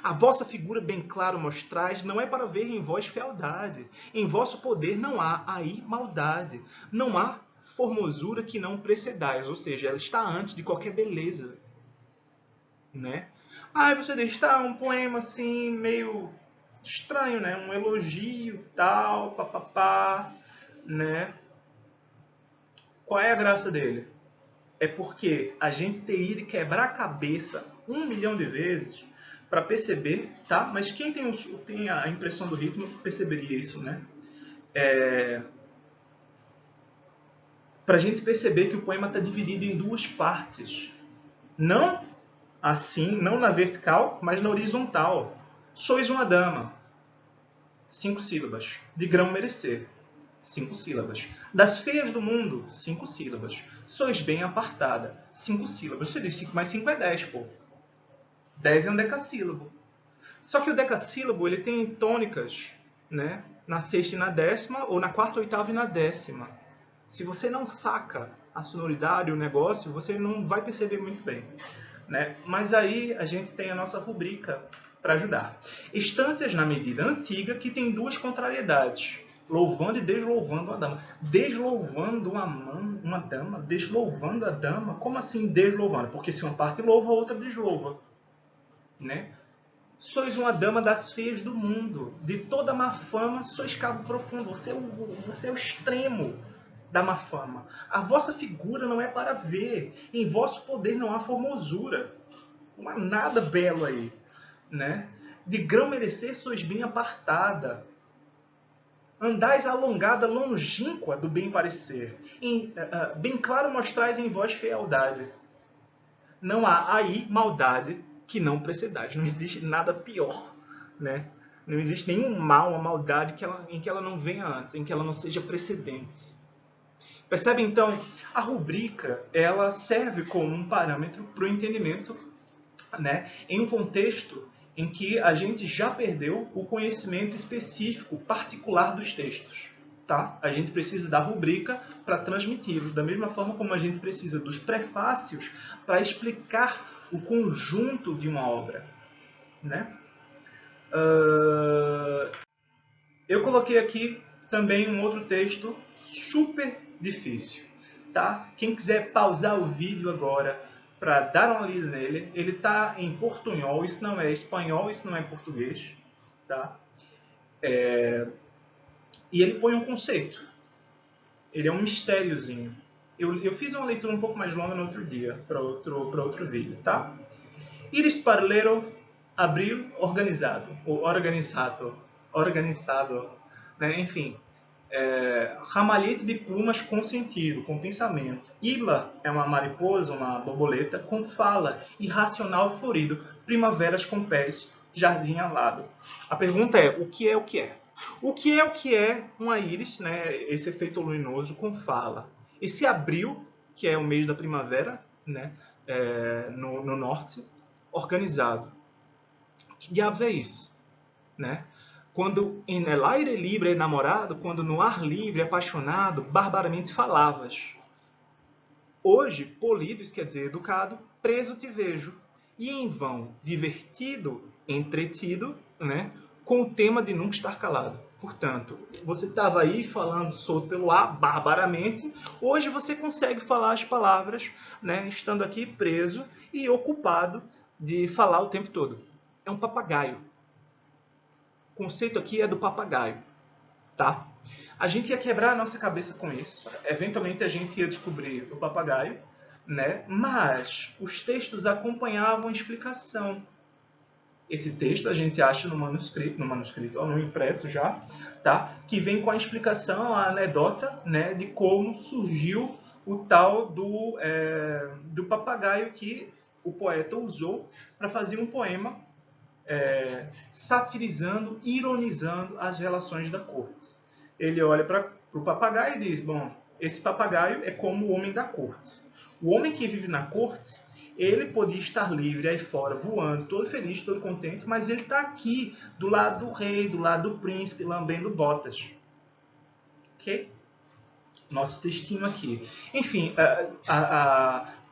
A vossa figura bem claro mostrais, não é para ver em vós fealdade. Em vosso poder não há aí maldade. Não há formosura que não precedais, ou seja, ela está antes de qualquer beleza. Né? Aí você diz, tá, um poema assim, meio estranho, né? Um elogio, tal, papapá, né? Qual é a graça dele? É porque a gente teria de quebrar a cabeça 1 milhão de vezes para perceber, tá? Mas quem tem a impressão do ritmo perceberia isso, né? Para a gente perceber que o poema está dividido em duas partes. Não assim, não na vertical, mas na horizontal. Sois uma dama. 5 sílabas. De grão merecer. 5 sílabas. Das feias do mundo, 5 sílabas. Sois bem apartada, 5 sílabas. Você diz 5 mais 5 é 10, pô. 10 é um decassílabo. Só que o decassílabo ele tem tônicas, né? Na sexta e na décima, ou na quarta, oitava e na décima. Se você não saca a sonoridade, o negócio, você não vai perceber muito bem. Né? Mas aí a gente tem a nossa rubrica para ajudar. Estâncias na medida antiga que tem duas contrariedades. Louvando e deslouvando a dama. Deslouvando uma dama? Deslouvando a dama? Como assim deslouvando? Porque se uma parte louva, a outra deslouva. Né? Sois uma dama das feias do mundo. De toda má fama, sois cabo profundo. Você é o extremo da má fama. A vossa figura não é para ver. Em vosso poder não há formosura. Não há nada belo aí. Né? De grão merecer sois bem apartada. Andais alongada longínqua do bem parecer. Bem claro mostrais em vós fealdade. Não há aí maldade que não precedais. Não existe nada pior. Né? Não existe nenhum mal, uma maldade em que ela não venha antes, em que ela não seja precedente. Percebe, então, a rubrica ela serve como um parâmetro para o entendimento, né, em um contexto em que a gente já perdeu o conhecimento específico, particular dos textos. Tá? A gente precisa da rubrica para transmiti-los, da mesma forma como a gente precisa dos prefácios para explicar o conjunto de uma obra. Né? Eu coloquei aqui também um outro texto super difícil. Tá? Quem quiser pausar o vídeo agora para dar uma lida nele, ele está em portunhol, isso não é espanhol, isso não é português. Tá? E ele põe um conceito. Ele é um mistériozinho. Eu fiz uma leitura um pouco mais longa no outro dia, para outro vídeo. Tá? Iris parlero abril organizado, ou organizado, né? Enfim. Ramalhete de plumas com sentido, com pensamento. Ibla é uma mariposa, uma borboleta com fala, irracional florido, primaveras com pés, jardim alado. A pergunta é, o que é o que é? O que é uma íris, né, esse efeito luminoso com fala? Esse abril, que é o mês da primavera, né, no norte, organizado. Que diabos é isso? Né? Quando em el aire livre enamorado, quando no ar livre apaixonado, barbaramente falavas. Hoje, polido, isso quer dizer educado, preso te vejo, e em vão, divertido, entretido, né, com o tema de nunca estar calado. Portanto, você estava aí falando solto pelo ar, barbaramente, hoje você consegue falar as palavras, né, estando aqui preso e ocupado de falar o tempo todo. É um papagaio. O conceito aqui é do papagaio, tá? A gente ia quebrar a nossa cabeça com isso. Eventualmente a gente ia descobrir o papagaio, né? Mas os textos acompanhavam a explicação. Esse texto a gente acha no manuscrito ou no impresso já, tá? Que vem com a explicação, a anedota, né? De como surgiu o tal do papagaio que o poeta usou para fazer um poema satirizando, ironizando as relações da corte. Ele olha para o papagaio e diz, bom, esse papagaio é como o homem da corte. O homem que vive na corte, ele podia estar livre aí fora, voando, todo feliz, todo contente, mas ele está aqui, do lado do rei, do lado do príncipe, lambendo botas. Ok? Nosso textinho aqui. Enfim,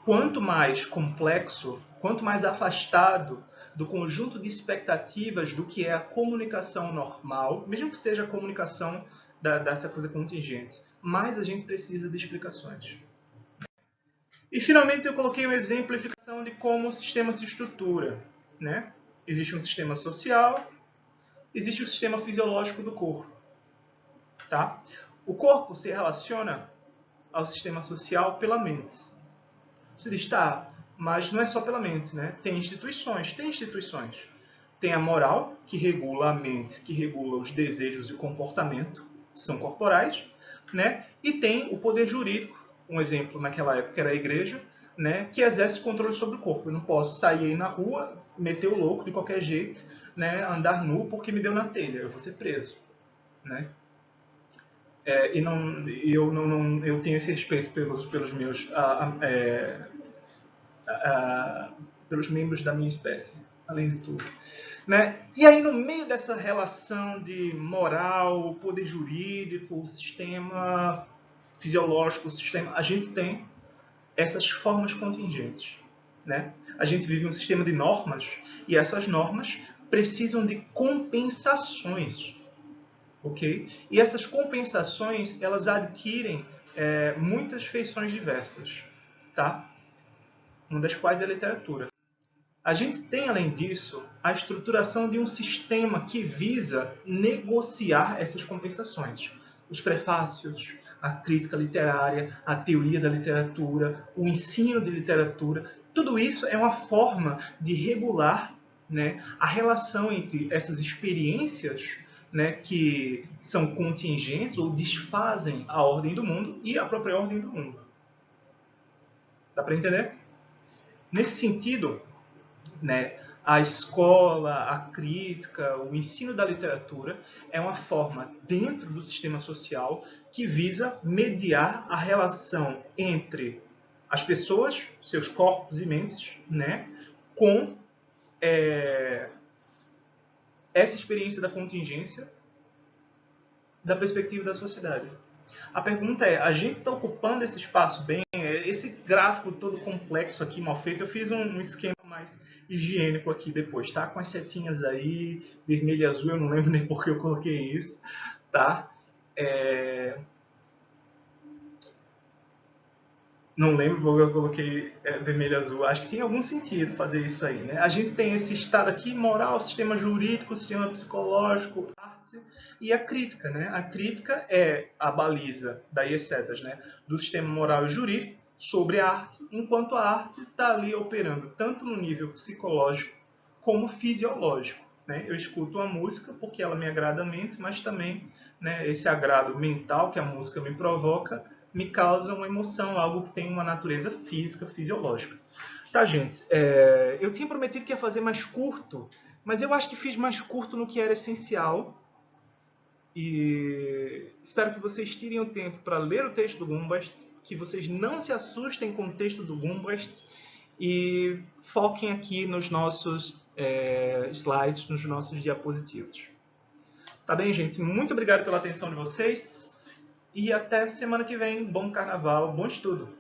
quanto mais complexo, quanto mais afastado do conjunto de expectativas do que é a comunicação normal, mesmo que seja a comunicação dessa coisa contingente, mais a gente precisa de explicações. E finalmente eu coloquei uma exemplificação de como o sistema se estrutura. Né? Existe um sistema social, existe o sistema fisiológico do corpo. Tá? O corpo se relaciona ao sistema social pela mente. Você diz, tá, mas não é só pela mente, né? Tem instituições. Tem a moral, que regula a mente, que regula os desejos e o comportamento, são corporais, né? E tem o poder jurídico, um exemplo naquela época era a igreja, né? Que exerce controle sobre o corpo. Eu não posso sair aí na rua, meter o louco de qualquer jeito, né? Andar nu porque me deu na telha, eu vou ser preso, né? Eu tenho esse respeito pelos meus pelos membros da minha espécie, além de tudo. Né? E aí, no meio dessa relação de moral, poder jurídico, sistema fisiológico, a gente tem essas formas contingentes. Né? A gente vive um sistema de normas e essas normas precisam de compensações. Okay? E essas compensações elas adquirem muitas feições diversas. Tá? Uma das quais é a literatura. A gente tem, além disso, a estruturação de um sistema que visa negociar essas compensações. Os prefácios, a crítica literária, a teoria da literatura, o ensino de literatura, tudo isso é uma forma de regular, né, a relação entre essas experiências, né, que são contingentes ou desfazem a ordem do mundo e a própria ordem do mundo. Dá para entender? Nesse sentido, né, a escola, a crítica, o ensino da literatura é uma forma dentro do sistema social que visa mediar a relação entre as pessoas, seus corpos e mentes, né, com essa experiência da contingência da perspectiva da sociedade. A pergunta é, a gente está ocupando esse espaço bem? Esse gráfico todo complexo aqui, mal feito, eu fiz um esquema mais higiênico aqui depois, tá? Com as setinhas aí, vermelho e azul, eu não lembro nem por que eu coloquei isso, tá? Não lembro porque eu coloquei vermelho e azul. Acho que tem algum sentido fazer isso aí, né? A gente tem esse estado aqui, moral, sistema jurídico, sistema psicológico, arte e a crítica, né? A crítica é a baliza, daí as setas, né? Do sistema moral e jurídico sobre a arte, enquanto a arte está ali operando tanto no nível psicológico como fisiológico. Né? Eu escuto a música porque ela me agrada a mente, mas também, né, esse agrado mental que a música me provoca me causa uma emoção, algo que tem uma natureza física, fisiológica. Tá, gente, eu tinha prometido que ia fazer mais curto, mas eu acho que fiz mais curto no que era essencial. E espero que vocês tirem o tempo para ler o texto do Gumbast, que vocês não se assustem com o texto do Gumbast e foquem aqui nos nossos slides, nos nossos diapositivos. Tá bem, gente? Muito obrigado pela atenção de vocês e até semana que vem. Bom carnaval, bom estudo!